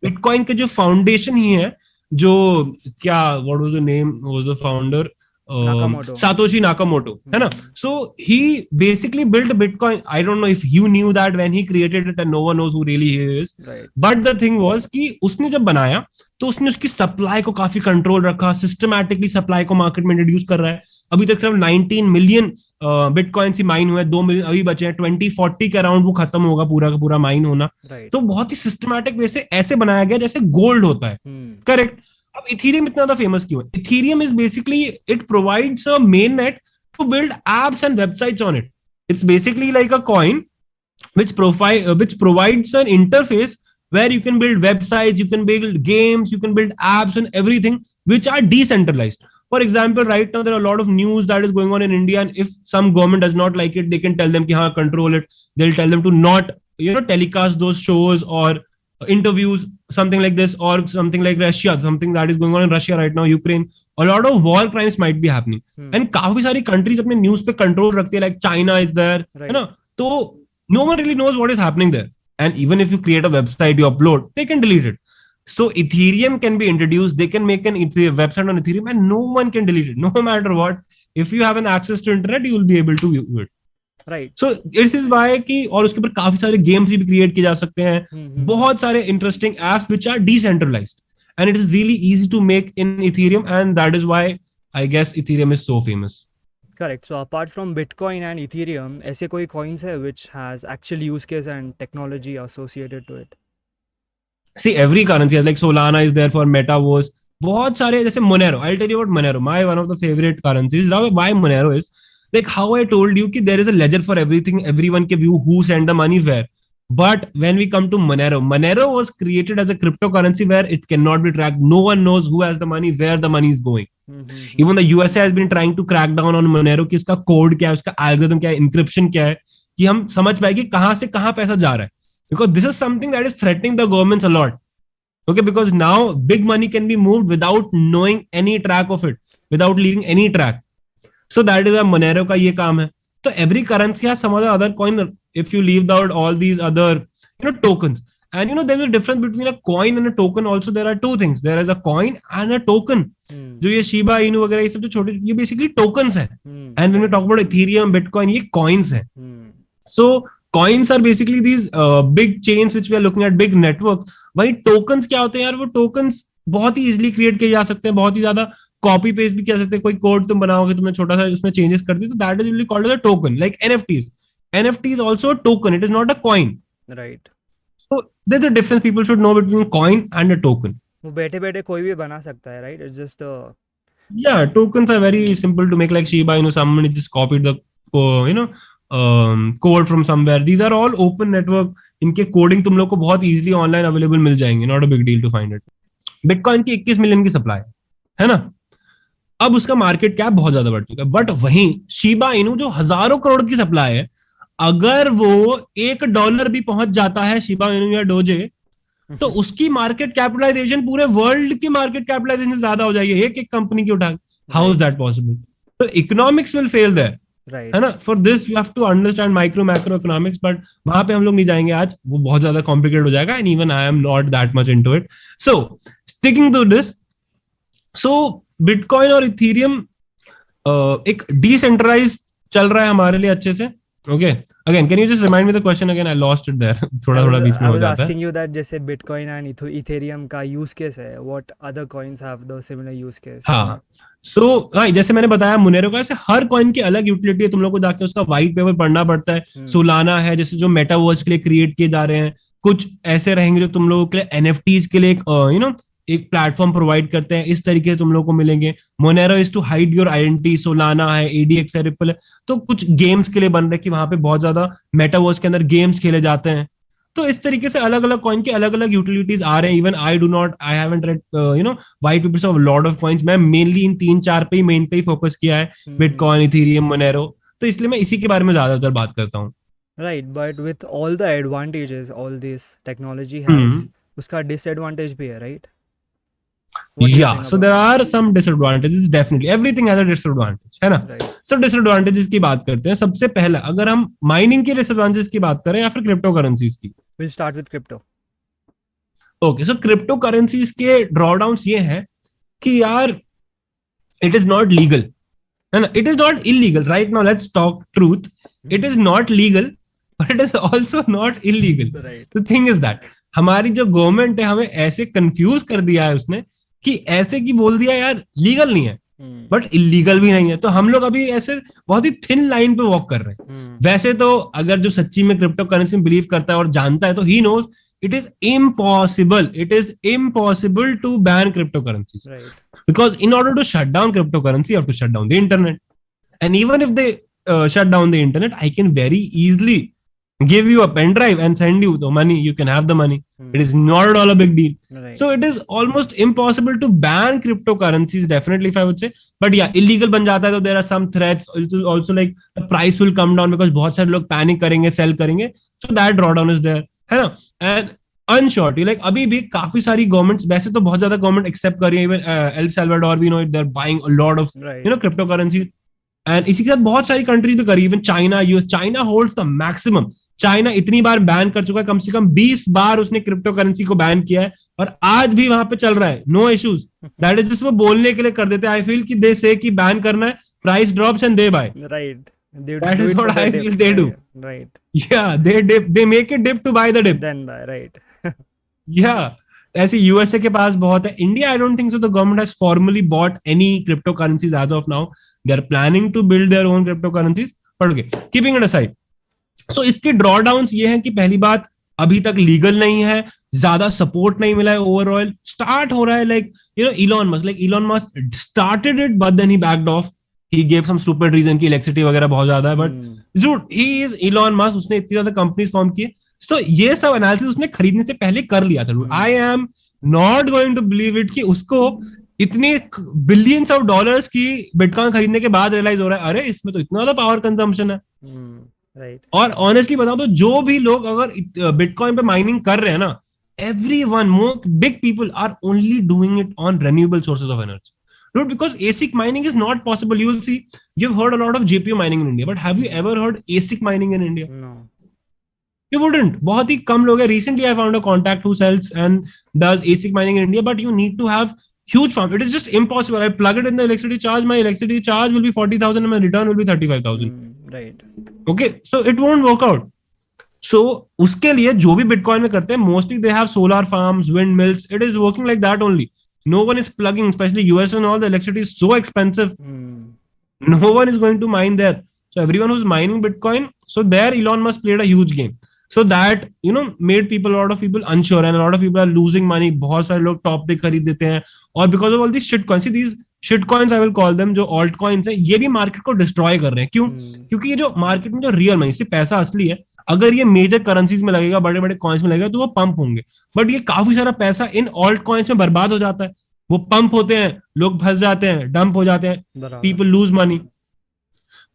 Bitcoin के जो foundation ही है, जो क्या, what was the name was the founder? Satoshi Nakamoto, है ना. So he basically built Bitcoin. I don't know if you knew that when he created it, and no one knows who really he is. Right. But the thing was कि उसने जब बनाया तो उसने उसकी supply को काफी कंट्रोल रखा, सिस्टमैटिकली सप्लाई को मार्केट में इंट्रोड्यूस कर रहा है. अभी तक सिर्फ 19 मिलियन बिटकॉइन ही माइन हुए, 2 मिलियन अभी बचे हैं. 2040 के अराउंड वो खत्म होगा पूरा का पूरा माइन होना. Right. तो बहुत ही सिस्टमैटिक वे से ऐसे बनाया गया जैसे गोल्ड होता है. करेक्ट. अब इथेरियम इतना ज्यादा फेमस क्यों है? Ethereum is basically it provides a main net to build apps and websites on it. It's basically like a coin which provides an interface where you can build websites, you can build games, you can build apps and everything which are decentralized. For example, right now there are a lot of news that is going on in India, and if some government does not like it, they can tell them ki haan control it. They'll tell them to not telecast those shows or interviews, something like this, or something like Russia, something that is going on in Russia right now, Ukraine. A lot of war crimes might be happening. And काफी सारी countries अपने news पे control रखती है, like China is there, है ना. तो no one really knows what is happening there. And even if you create a website, you upload, they can delete it. So Ethereum can be introduced. They can make a website on Ethereum and no one can delete it, no matter what. If you have an access to internet, you will be able to view it. Right. So it's is why कि, और उसके ऊपर काफी सारे games भी create किए जा सकते हैं, बहुत सारे interesting apps which are decentralised, and it is really easy to make in Ethereum, and that is why I guess Ethereum is so famous. Correct. So apart from bitcoin and Ethereum, ऐसे कोई coins है which has actual use case and technology associated to it? See, every currency has, like Solana is there for metaverse. बहुत सारे, जैसे Monero. I'll tell you about Monero. My one of the favorite currencies. Now, why Monero is like how I told you कि there is a ledger for everything. Everyone can view who sent the money where. But when we come to Monero, Monero was created as a cryptocurrency where it cannot be tracked. No one knows who has the money, where the money is going. Even the USA has been trying to crack down on Monero कि इसका code क्या है, उसका algorithm क्या है, encryption क्या है, कि हम समझ पाए कि कहां से कहां पैसा जा रहा है. Because this is something that is threatening the governments a lot. Okay, because now big money can be moved without knowing any track of it, without leaving any track. So that is why Monero का ये काम है. So every currency has some other coin. If you leave out all these other, tokens, and there's a difference between a coin and a token. Also, there are two things. There is a coin and a token. जो ये Shiba Inu वगैरह ये सब जो छोटे, ये basically tokens है. And when we talk about Ethereum, Bitcoin, ये coins है. So coins are basically these big chains which we are looking at, big network. वही tokens क्या होते हैं यार? वो tokens बहुत ही easily create किए जा सकते हैं, बहुत ही ज्यादा कॉपी पेस्ट भी कर सकते हैं. कोई कोड तुम बनाओगे, तुमने छोटा सा उसमें चेंजेस कर दी, तो that is really called as a token. Like NFTs. NFT is also a token. It is not a coin. Right. So there's a difference. People should know between coin and a token. वो बैठे बैठे कोई भी बना सकता है, right? It's just yeah, tokens are very simple to make. Like Shiba, someone just copied the code from somewhere. These are all open network. इनके coding तुम लोग को बहुत इजीली ऑनलाइन अवेलेबल मिल जाएंगे. Not a big deal to find it. Bitcoin की 21 million की supply है ना. अब उसका मार्केट कैप बहुत ज्यादा बढ़ चुका है. बट वहीं शीबा इनू जो हजारों करोड़ की सप्लाई है, अगर वो $1 भी पहुंच जाता है शीबा इनू या डोजे, तो उसकी मार्केट कैपिटलाइजेशन पूरे वर्ल्ड की मार्केट कैपिटलाइजेशन से ज्यादा हो जाएगी एक एक कंपनी की उठा. How is that possible? तो economics will fail there. Right. है ना. For this you have to understand micro macro economics, but वहां पे हम लोग नहीं जाएंगे आज, वो बहुत ज्यादा कॉम्प्लिकेटेड हो जाएगा, and even I am not that much into it. So sticking to this, so bitcoin और इथेरियम एक डिसेंट्रलाइज चल रहा है हमारे लिए अच्छे से. Okay, again can you just remind me the question again? I lost it there. थोड़ा बीच में हो जाता है. आस्किंग यू दैट जैसे बिटकॉइन एंड इथेरियम का यूज केस है, what other coins have the similar use case? हाँ, सो जैसे मैंने बताया मोनेरो का, ऐसे हर कॉइन की अलग यूटिलिटी है. तुम लोग को जाके उसका व्हाइट पेपर पढ़ना पड़ता है. सोलाना है जैसे जो मेटावर्स के लिए क्रिएट किए जा रहे हैं. कुछ ऐसे रहेंगे जो तुम लोगों के लिए एनएफटीज के लिए एक प्लेटफॉर्म प्रोवाइड करते हैं. इस तरीके से तुम लोग को मिलेंगे. Monero is to hide your identity. Solana है, एडीएक्स है, रिपल है. तो कुछ गेम्स के लिए बन रहे कि वहां पे बहुत ज्यादा मेटावर्स के अंदर गेम्स खेले जाते हैं. तो इस तरीके से अलग अलग कॉइन के अलग अलग यूटिलिटीज आ रहे हैं. Even I haven't red white papers of lot of coins. मैं मेनली इन 3-4 पे ही मेन पे ही फोकस किया है, बिटकॉइन, इथेरियम, मोनेरो. तो इसलिए मैं इसी के बारे में ज्यादातर बात करता हूँ. Right. But with all the advantages all this technology has, उसका डिसएडवांटेज भी है, right? Yeah, so there are some disadvantages. Definitely everything has a disadvantage, है ना. So disadvantages की बात करते हैं. सबसे पहला, अगर हम माइनिंग के disadvantages की बात करें या फिर क्रिप्टो करेंसीज की. We'll start with crypto. Okay, so crypto currencies के ड्रॉडाउन्स ये हैं कि यार it is not legal, है ना. It is not illegal. Right now, let's talk truth. It is not legal, but it is also not illegal. Right. The thing is that हमारी जो government है हमें ऐसे कंफ्यूज कर दिया है उसने कि ऐसे की बोल दिया यार लीगल नहीं है बट इलीगल भी नहीं है. तो हम लोग अभी ऐसे बहुत ही थिन लाइन पे वॉक कर रहे हैं. वैसे तो अगर जो सच्ची में क्रिप्टो करेंसी में बिलीव करता है और जानता है तो he knows it is impossible to ban crypto currencies, because in order to shut down crypto currency, you have to shut down the internet. And even if they shut down the internet, I can very easily give you a pen drive and send you the money. You can have the money. It is not at all a big deal. Right. So it is almost impossible to ban cryptocurrencies, definitely, if I would say. But yeah, illegal ban jata hai, so there are some threats. Also like the price will come down because बहुत सारे लोग panic करेंगे, sell करेंगे. So that drawdown is there, है ना. And unsurety, like अभी भी काफी सारी गवर्नमेंट्स, वैसे तो बहुत ज्यादा गवर्नमेंट एक्सेप्ट कर रही है. Even El Salvador, we know it, they're buying a lot of cryptocurrency. And इसी के साथ बहुत सारी कंट्रीज भी करी. Even China, US. China holds the maximum. China इतनी बार बैन कर चुका है, कम से कम 20 बार उसने क्रिप्टो करेंसी को बैन किया है और आज भी वहां पे चल रहा है. No issues. That is just वो बोलने के लिए कर देते हैं. आई फील कि दे से कि बैन करना है, price drops and they buy. Right. They That do is it for what the I dip. feel they do. Right. Yeah, they dip. They make it dip to buy the dip. Then buy, right. Yeah. ऐसे USA के पास बहुत है. India, I don't think so the government has formally bought any crypto currencies as of now. They are planning to build their own crypto currencies. But okay, keeping it aside. So इसके drawdowns ये हैं कि पहली बात, अभी तक legal नहीं है, ज्यादा सपोर्ट नहीं मिला है ओवरऑल. स्टार्ट हो रहा है like Elon Musk started it but then he backed off. He gave some stupid reason की इलेक्ट्रिसिटी वगैरह बहुत ज्यादा है. But dude, he is Elon Musk. उसने इतनी ज्यादा कंपनीज फॉर्म की. तो ये सब एनालिसिस उसने खरीदने से पहले कर लिया था. I am not going to believe it कि उसको इतने बिलियंस ऑफ डॉलर्स की बिटकॉइन खरीदने के बाद रियलाइज हो रहा है, अरे इसमें तो इतना ज्यादा पावर कंजम्पशन है. Right. और ऑनेस्टली बताओ तो जो भी लोग अगर बिटकॉइन पे माइनिंग कर रहे हैं ना, everyone, more big people are only doing it on renewable sources of energy. Dude, because ASIC mining is not possible. You will see, you've heard a lot of GPU mining in India, but have you ever heard ASIC mining in India? No. You wouldn't. बहुत ही कम लोग हैं. Recently, I found a contact who sells and does ASIC mining in India, but you need to have huge farm. It is just impossible. I plug it in the electricity charge. My electricity charge will be 40,000 and my return will be 35,000. Right. Okay, so it won't work out. So उसके लिए जो भी bitcoin में करते हैं, mostly they have solar farms, wind mills. It is working like that only. No one is plugging, especially US and all. The electricity is so expensive. No one is going to mine there. So everyone who's mining Bitcoin, so there Elon Musk played a huge game. So that, you know, made people, a lot of people unsure, and a lot of people are losing money. बहुत सारे लोग top पे खरीद देते हैं, और because of all these shit coins, see these shit coins I will call them, जो alt coins है, ये भी मार्केट को डिस्ट्रॉय कर रहे हैं. क्यों? क्योंकि ये जो मार्केट में जो रियल मनी, सिर्फ पैसा असली है, अगर ये मेजर करेंसीज में लगेगा, बड़े बड़े कॉइन्स में लगेगा, तो वो पंप होंगे. बट ये काफी सारा पैसा इन ऑल्ट कॉइन्स में बर्बाद हो जाता है. वो पंप होते हैं, लोग फंस जाते हैं, डंप हो जाते हैं, people lose money.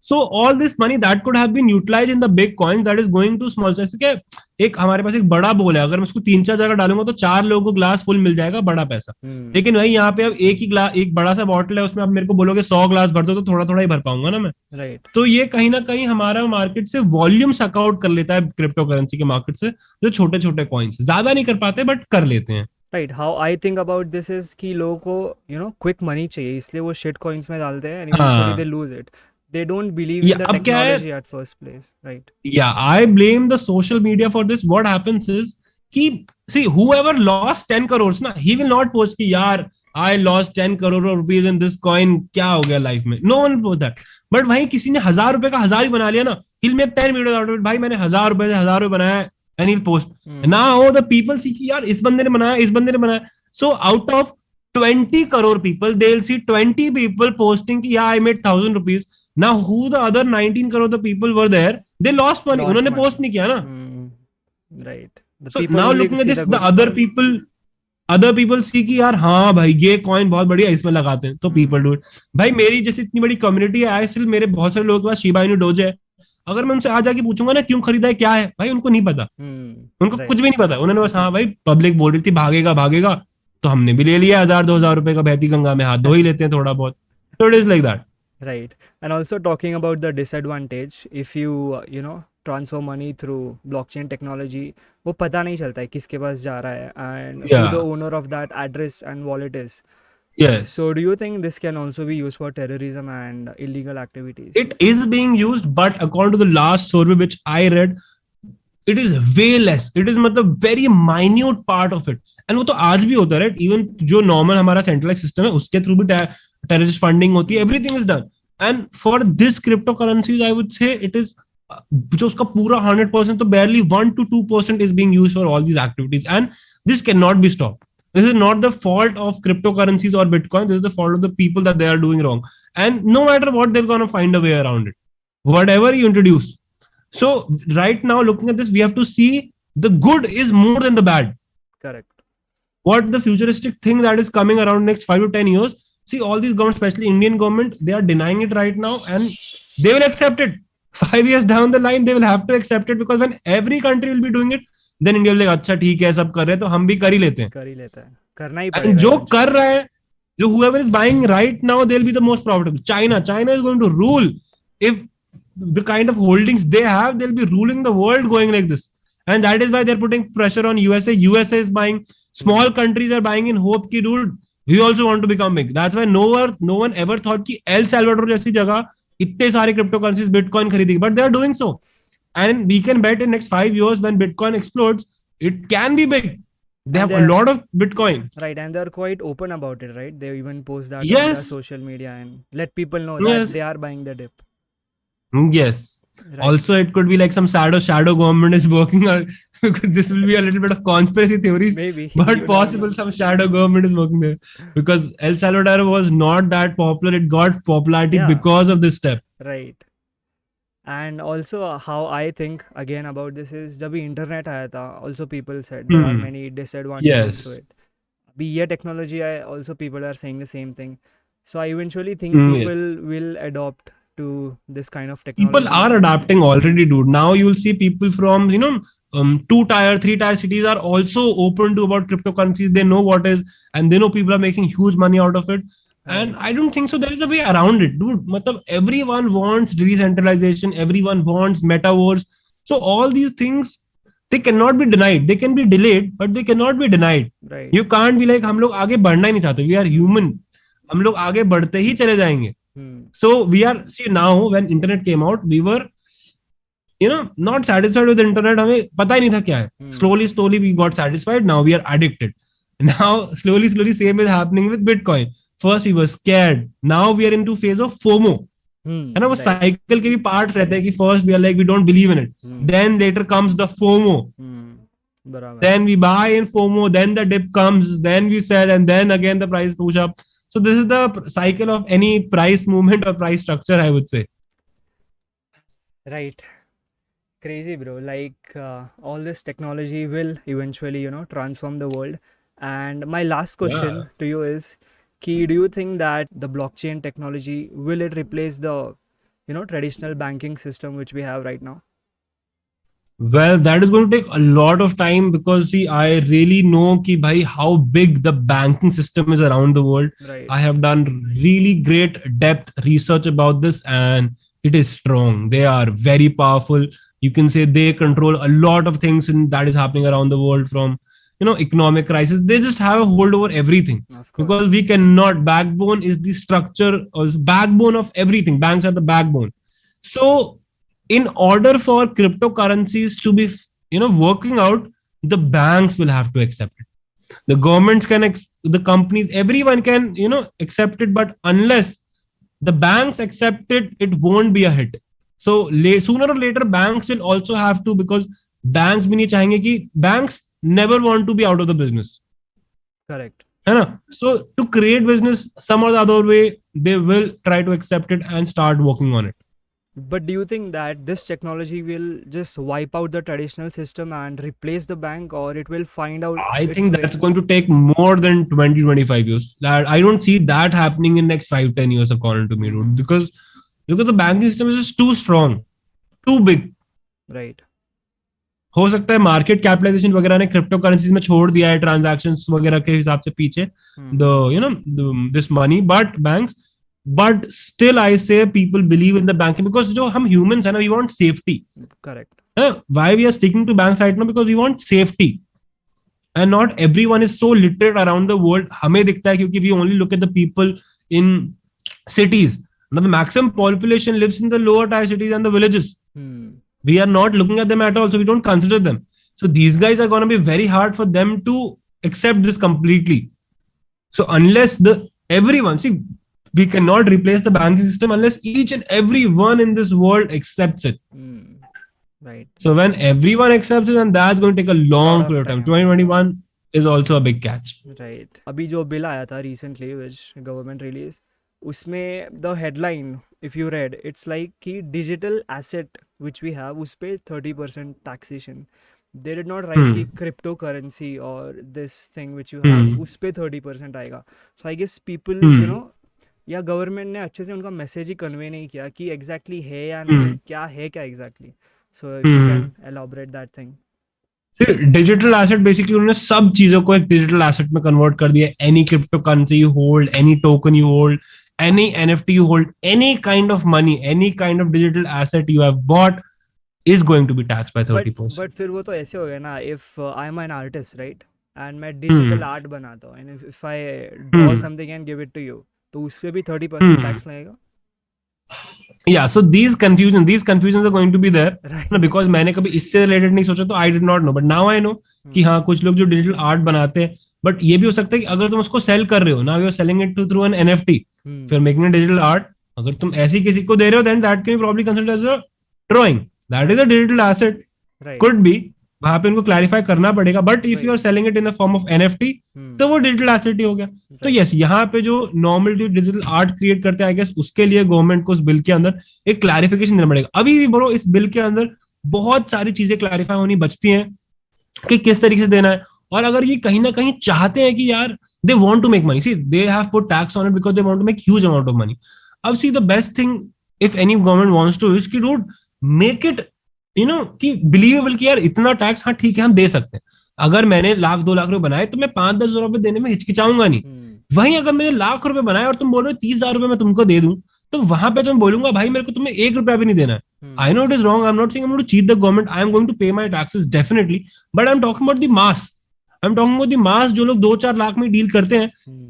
So all this money that could have been utilized in the big coins that is going to small. जैसे कि एक हमारे पास एक बड़ा बोल है, अगर मैं उसको 3-4 जगह डालूंगा तो 4 लोगों को ग्लास फुल मिल जाएगा, बड़ा पैसा. लेकिन वही यहाँ पे अब एक ही ग्लास, एक बड़ा सा बॉटल है, उसमें आप मेरे को बोलोगे 100 ग्लास भर दो, तो थोड़ा थोड़ा ही भर पाऊंगा ना मैं. Right. तो ये कहीं ना कहीं हमारा मार्केट से वॉल्यूम सक आउट कर लेता है, क्रिप्टो करेंसी के मार्केट से. जो छोटे छोटे कॉइन्स ज्यादा नहीं कर पाते बट कर लेते हैं. Right. How I think about this is कि लोगों को quick money चाहिए, इसलिए वो shit coins में डालते हैं, and eventually they lose it. They don't believe in the अब क्या है, technology at first place, right? Yeah, I blame the social media for this. What happens is कि see, whoever lost 10 crores ना, he will not post कि यार I lost 10 crore rupees in this coin, क्या हो गया life में. No one will post that. But वहीं किसी ने 1000 रुपए का 1000 ही बना लिया ना, he'll make 10 videos out of it. भाई मैंने 1000 रुपए से 1000 रुपए बनाया, and he'll post. Now the people see कि यार इस बंदे ने बनाया, इस बंदे ने बनाया. So out of 20 crore people, they'll see 20 people posting कि yeah I made 1000 rupees. Now who the other 19 crore the people were there, they lost money. उन्होंने post नहीं किया ना. Right. The So people now only looking at see this, the the good other people see कि यार हाँ भाई ये coin बहुत बढ़िया, इसमें लगाते हैं, तो people do it. भाई मेरी जैसे इतनी बड़ी कम्युनिटी है, स्टिल मेरे बहुत सारे लोगों के पास शिबा इनू डोज है. अगर मैं उनसे आज आके पूछूंगा ना क्यों खरीदा है, क्या है, भाई उनको नहीं पता. उनको Right. कुछ भी नहीं पता. उन्होंने बस हाँ भाई पब्लिक बोल रही थी भागेगा भागेगा, तो हमने भी ले लिया 1000-2000 रुपए का, बहती गंगा में हाथ धो ही लेते हैं थोड़ा बहुत. So it is like that. Right. And also talking about the disadvantage, if you transfer money through blockchain technology, वो पता नहीं चलता है किसके पास जा रहा है, and who Yeah. the owner of that address and wallet is. Yes. So do you think this can also be used for terrorism and illegal activities? It is being used, but according to the last survey which I read, it is way less. It is मतलब very minute part of it. And वो तो आज भी होता है, right? Even जो normal हमारा centralized system है, उसके through भी terrorist funding होती है. Everything is done. And for this cryptocurrencies, I would say it is जो उसका पूरा 100%, तो barely 1 to 2% is being used for all these activities. And this cannot be stopped. This is not the fault of cryptocurrencies or Bitcoin. This is the fault of the people that they are doing wrong. And no matter what, they're going to find a way around it. Whatever you introduce. So right now, looking at this, we have to see the good is more than the bad. Correct. What the futuristic thing that is coming around next 5 to 10 years. See, all these governments, especially Indian government, they are denying it right now, and they will accept it. 5 years down the line, they will have to accept it, because when every country will be doing it, then India will be like, अच्छा ठीक है सब कर रहे हैं, तो हम भी कर ही लेते हैं. कर ही लेता है, करना ही And पड़ेगा. जो कर रहा है, जो whoever is buying right now, they'll be the most profitable. China is going to rule. If the kind of holdings they have, they'll be ruling the world going like this. And that is why they're putting pressure on USA. USA is buying. Small countries are buying in hope कि dude, we also want to become big. That's why no one ever thought कि El Salvador जैसी जगह इतने सारे crypto currencies bitcoin खरीदेगी, but they are doing so, and we can bet in next 5 years when bitcoin explodes, it can be big. They And have a they're lot of bitcoin. right, and they're quite open about it, right? They even post that on their Yes, social media and let people know that yes, they are buying the dip. yes. Right. Also, it could be like some shadow government is working on. This will be a little bit of conspiracy theories, Maybe but you never know. possible some shadow government is working there, because El Salvador was not that popular. It got popularity Yeah. because of this step. Right. And also how I think again about this is जब भी internet आया था, also people said there are many disadvantages to Yes. it. अभी ये technology आया, also people are saying the same thing. So I eventually think Yes. people will adopt to this kind of People technology. are adapting already, dude. Now you'll see people from 2 tier, 3 tier cities are also open to about cryptocurrencies. They know what is, and they know people are making huge money out of it. And Right. I don't think so there is a way around it, dude. Matlab, everyone wants decentralization, everyone wants metaverse. So all these things, they cannot be denied. They can be delayed, but they cannot be denied. Right. You can't be like हम लोग आगे बढ़ना ही नहीं चाहते. We are human. हम लोग आगे बढ़ते ही चले जाएंगे. So we are, see, now when internet came out, we were not satisfied with the internet. हमें पता ही नहीं था क्या है. Slowly we got satisfied. Now we are addicted. Now slowly same is happening with Bitcoin. First we were scared. Now we are into phase of FOMO. है ना, वो cycle के भी पार्ट्स रहते हैं कि first we are like we don't believe in it, then later comes the FOMO, बराबर. then we buy in FOMO, then the dip comes, then we sell, and then again the price push up. So this is the cycle of any price movement or price structure, I would say. Right. Crazy, bro. Like all this technology will eventually transform the world. And my last question to you is, do you think that the blockchain technology will it replace the traditional banking system which we have right now? Well, that is going to take a lot of time, because see, I really know ki bhai, how big the banking system is around the world. Right. I have done really great depth research about this, and it is strong. They are very powerful. You can say they control a lot of things that is happening around the world, from economic crisis. They just have a hold over everything, because we cannot. Backbone is the structure or backbone of everything. Banks are the backbone. So in order for cryptocurrencies to be working out, the banks will have to accept it. The governments can, the companies, everyone can accept it, but unless the banks accept it, it won't be a hit. So sooner or later banks will also have to, because banks bhi nahi chahenge ki, banks never want to be out of the business. Correct. So to create business some or the other way, they will try to accept it and start working on it. But do you think that this technology will just wipe out the traditional system and replace the bank, or it will find out? I think that's going to take more than 20-25 years. That I don't see that happening in next 5-10 years, according to me, dude. Because the banking system is just too strong, too big. Right. हो सकता है market capitalisation वगैरह ने crypto currencies में छोड़ दिया है transactions वगैरह के हिसाब से पीछे this money, but banks, but still I say people believe in the banking, because जो हम humans है ना, we want safety. Correct. Why we are sticking to banks right now? Because we want safety, and not everyone is so literate around the world. हमें दिखता है क्योंकि we only look at the people in cities. Now the maximum population lives in the lower tier cities and the villages. We are not looking at them at all, so we don't consider them. So these guys are going to be very hard for them to accept this completely. So unless everyone, see, we cannot replace the banking system unless each and every one in this world accepts it. Right. So when everyone accepts it, and that's going to take a long period of time. 2021 is also a big catch. Right. अभी जो bill आया था recently, which government released, उसमें the headline, if you read, it's like कि digital asset which we have, उस पे 30% taxation. They did not write कि cryptocurrency or this thing which you have, उस पे 30% आएगा. So I guess people, या government ने अच्छे से उनका मैसेज ही कन्वे नहीं किया कि एग्जैक्टली है या नहीं, क्या है क्या exactly. So if you can elaborate that thing. Digital asset basically उन्होंने सब चीजों को एक डिजिटल एसेट में कन्वर्ट कर दिया. Any crypto currency you hold, any token you hold, any NFT you hold, any kind of money, any kind of digital asset you have bought is going to be taxed by 30%. But फिर वो तो ऐसे हो गया ना, if I am an artist, right, and मैं digital art बनाता हूँ, and if I draw something and give it to you, तो उस पे भी 30% टैक्स लगेगा. Yeah, so these confusions are going to be there. Right. No, because मैंने कभी इससे रिलेटेड नहीं सोचा, तो I did not know, but now I know कि हाँ कुछ लोग जो डिजिटल आर्ट बनाते हैं, बट ये भी हो सकता है कि अगर तुम उसको सेल कर रहे हो, now you are selling it through an NFT, फिर मेकिंग अ डिजिटल आर्ट, अगर तुम ऐसी किसी को दे रहे हो, then that can be probably considered as a drawing, that is a digital asset, Right. Could be, वहां पे उनको क्लैरिफाई करना पड़ेगा, but if you are selling it in the form of NFT, तो वो डिजिटल एसेट ही हो गया। तो यस, यहाँ पे जो नॉर्मल जो डिजिटल आर्ट क्रिएट करते हैं, आई गेस उसके लिए गवर्नमेंट को उस बिल के अंदर एक क्लैरिफिकेशन देना पड़ेगा। अभी भी ब्रो इस बिल के अंदर बहुत सारी चीजें क्लैरिफाई होनी बचती हैं कि किस तरीके से देना है। और अगर ये कहीं ना कहीं चाहते हैं कि यार they want to make money, see they have put tax on it because they want to make huge amount of money. अब see the best thing if any government wants to is कि dude make it कि believable कि यार इतना tax, हाँ ठीक है हम दे सकते हैं। अगर मैंने 1,00,000-2,00,000 रुपए बनाए तो मैं 5-10 हजार रुपए देने में हिचकिचाऊंगा नहीं। वहीं अगर मैंने 1,00,000 रुपए बनाए और तुम बोल रहे हो 30,000 रुपए मैं तुमको दे दूं, तो वहां पे तो मैं बोलूंगा भाई मेरे को तुम्हें 1 रुपया भी नहीं देना है। I know it is wrong, I am not saying I am going to cheat the government, I am going to pay my taxes definitely, but I am talking about the mass, I am talking about the mass जो लोग 2-4 लाख में deal करते हैं,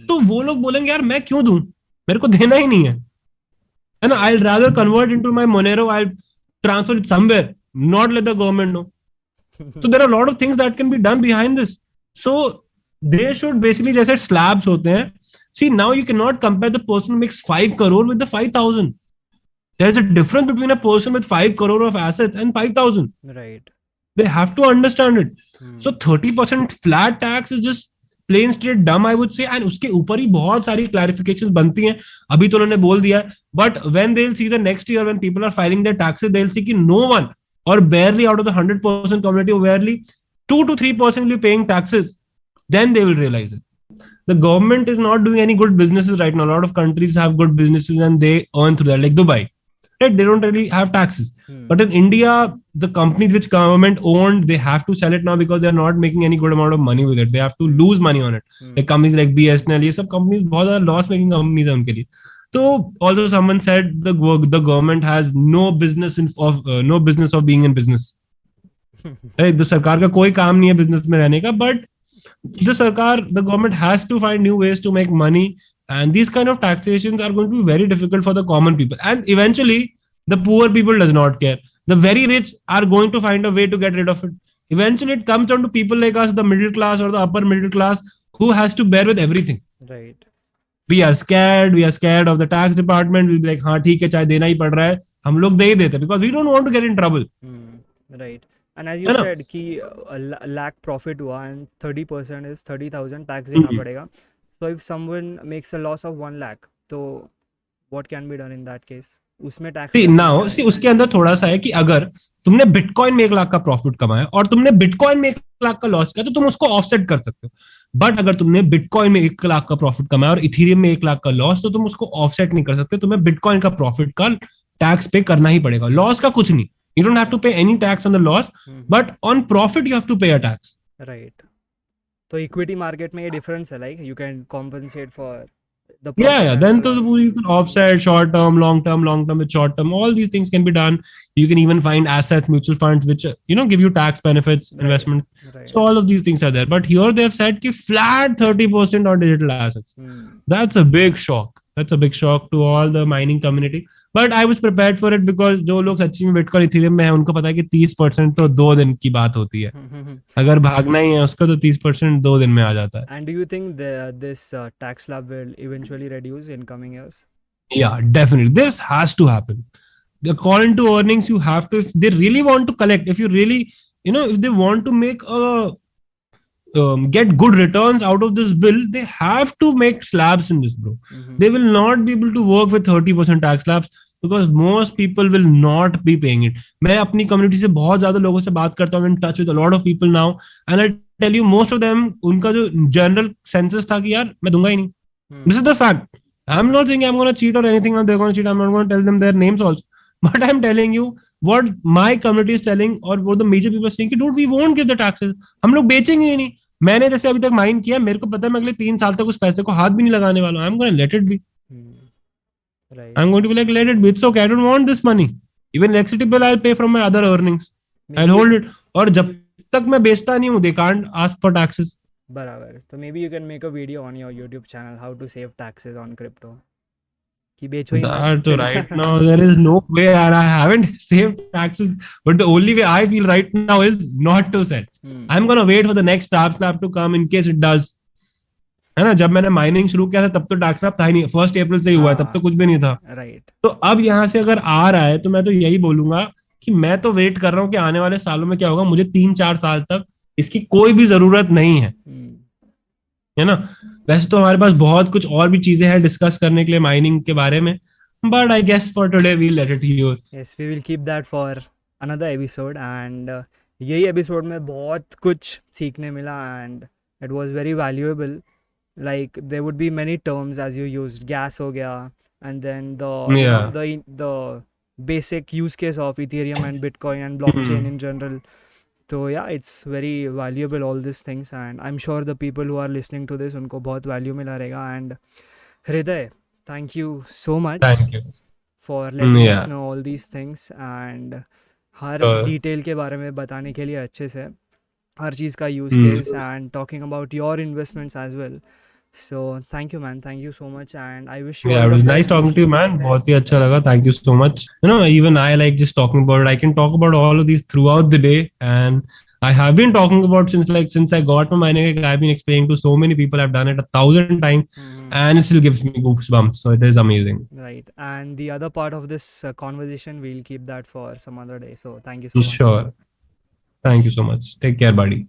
तो वो लोग बोलेंगे यार मैं क्यों दूं, मेरे को देना ही नहीं है ना, I rather convert into my Monero, I transfer it somewhere, not let the government know. So there are a lot of things that can be done behind this. So they should basically, जैसे slabs होते हैं, see now you cannot compare the person who makes 5 crore with the 5,000. There's a difference between a person with 5 crore of assets and 5,000. Right. They have to understand it. So 30% flat tax is just plain straight dumb, I would say, and उसके ऊपर ही बहुत सारी clarifications बनती हैं। अभी तो उन्होंने बोल दिया, but when they'll see the next year when people are filing their taxes, they'll see कि no one or barely out of the 100% community, barely 2 to 3% will be paying taxes, then they will realize it. The government is not doing any good businesses right now. A lot of countries have good businesses and they earn through that, like Dubai, right? They don't really have taxes. But in India, the companies which government owned, they have to sell it now because they're not making any good amount of money with it. They have to lose money on it. Like companies like BSNL, ये सब companies बहुत ज़्यादा loss making companies हैं उनके लिए। तो also someone said the government has no business of being in business. तो सरकार का कोई काम नहीं है business में रहने का, but the government has to find new ways to make money, and these kind of taxations are going to be very difficult for the common people, and eventually the poor people does not care. The very rich are going to find a way to get rid of it. Eventually it comes down to people like us, the middle class or the upper middle class, who has to bear with everything. Right. We are scared of the tax department. We'll be like, हाँ ठीक है, चाहे देना ही पड़ रहा है, हम लोग दे ही देते, because we don't want to get in trouble. Right. And as you said कि lakh profit हुआ and 30% is 30,000 tax देना पड़ेगा. So if someone makes a loss of 1 lakh, तो what can be done in that case? उसमें tax उसके अंदर थोड़ा सा है कि अगर तुमने बिटकॉइन में 1 लाख का प्रॉफिट कमाया और तुमने बिटकॉइन में 1 लाख का लॉस किया, तो तुम उसको ऑफसेट कर सकते हो। बट अगर तुमने बिटकॉइन में 1 लाख का प्रॉफिट कमाया और इथेरियम में 1 लाख का लॉस, तो तुम उसको ऑफसेट नहीं कर सकते, तुम्हें बिटकॉइन का प्रॉफिट का टैक्स पे करना ही पड़ेगा, लॉस का कुछ नहीं। You don't have to pay any tax on the loss, but on profit you have to pay a tax. Right. तो इक्विटी मार्केट में ये डिफरेंस है, like you can compensate for then you can offset short term, long term with short term. All these things can be done. You can even find assets, mutual funds, which give you tax benefits, investment. Right. So all of these things are there. But here they have said ki flat 30% on digital assets. That's a big shock. That's a big shock to all the mining community. But I was prepared for it because जो लोग सच्ची में bitcoin Ethereum में है, उनको पता है कि 30% तो 2 दिन की बात होती है। अगर भागना ही है उसका, तो 30% 2 दिन में आ जाता है। And do you think this tax slab will eventually reduce in coming years? Yeah, definitely. This has to happen. According to earnings, you have to, if they really want to collect, if you really, if they want to make get good returns out of this bill, they have to make slabs in this, bro. They will not be able to work with 30% tax slabs because most people will not be paying it. मैं अपनी community से बहुत ज्यादा लोगों से बात करता हूँ, in touch with a lot of people now, and I'll tell you, most of them, उनका जो general census था कि यार मैं दूंगा ही नहीं. This is the fact. I'm not saying I'm going to cheat or anything, or they're going to cheat. I'm not going to tell them their names also. But I'm telling you what my community is telling, or what the major people are saying, कि dude, we won't give the taxes. हम लोग बेचेंगे ही नहीं. मैंने जैसे अभी तक mine किया, मेरे को पता है मैं अगले 3 साल तक उस पैसे को हाथ भी नहीं लगाने वाला हूं. I'm going to let it be. Right. I'm going to be like, let it be. It's okay. I don't want this money. Even electricity bill I'll pay from my other earnings. I'll hold it. और जब तक मैं बेचता नहीं हूँ, they can't ask for taxes. बराबर. So maybe you can make a video on your YouTube channel how to save taxes on crypto. कि बेचो ही मत That, so फिर right now there is no way, and I haven't saved taxes. But the only way I feel right now is not to sell. I'm gonna wait for the next tax slab to come in case it does. है ना, जब मैंने mining शुरू किया था तब तो tax slab था ही नहीं, 1 अप्रैल से ही हुआ है, तब तो कुछ भी नहीं था। राइट। तो अब यहाँ से अगर आ रहा है तो मैं तो यही बोलूंगा कि मैं तो वेट कर रहा हूँ कि आने वाले सालों में क्या होगा। मुझे 3-4 साल तक इसकी कोई भी जरूरत नहीं है ना। वैसे तो हमारे पास बहुत कुछ और भी चीजें हैं डिस्कस करने के लिए माइनिंग के बारे में, but I guess for today we let it here. Yes, we will keep that for another episode. And यही एपिसोड में बहुत कुछ सीखने मिला and it was very valuable. Like there would be many terms as you used, gas हो गया, and then the basic use case of Ethereum and bitcoin and blockchain in general. तो yeah, it's very valuable, all these things, and I'm sure the people who are listening to this उनको बहुत value मिला रहेगा। And Hriday, thank you so much thank you. for letting us Yeah. know all these things and her Sure. Detail के बारे में बताने के लिए अच्छे से, हर चीज़ का use Hmm. Case and talking about your investments as well. So thank you man, thank you so much, and I wish you Yeah, all it the was best. nice talking to you, man. बहुत ही अच्छा लगा. Thank you so much. You know, even I like just talking about it. I can talk about all of these throughout the day, and I have been talking about since I got my mining. I've been explaining to so many people. I've done it 1,000 times, and it still gives me goosebumps. So it is amazing. Right, and the other part of this conversation, we'll keep that for some other day. So thank you so much. Sure. Thank you so much. Take care, buddy.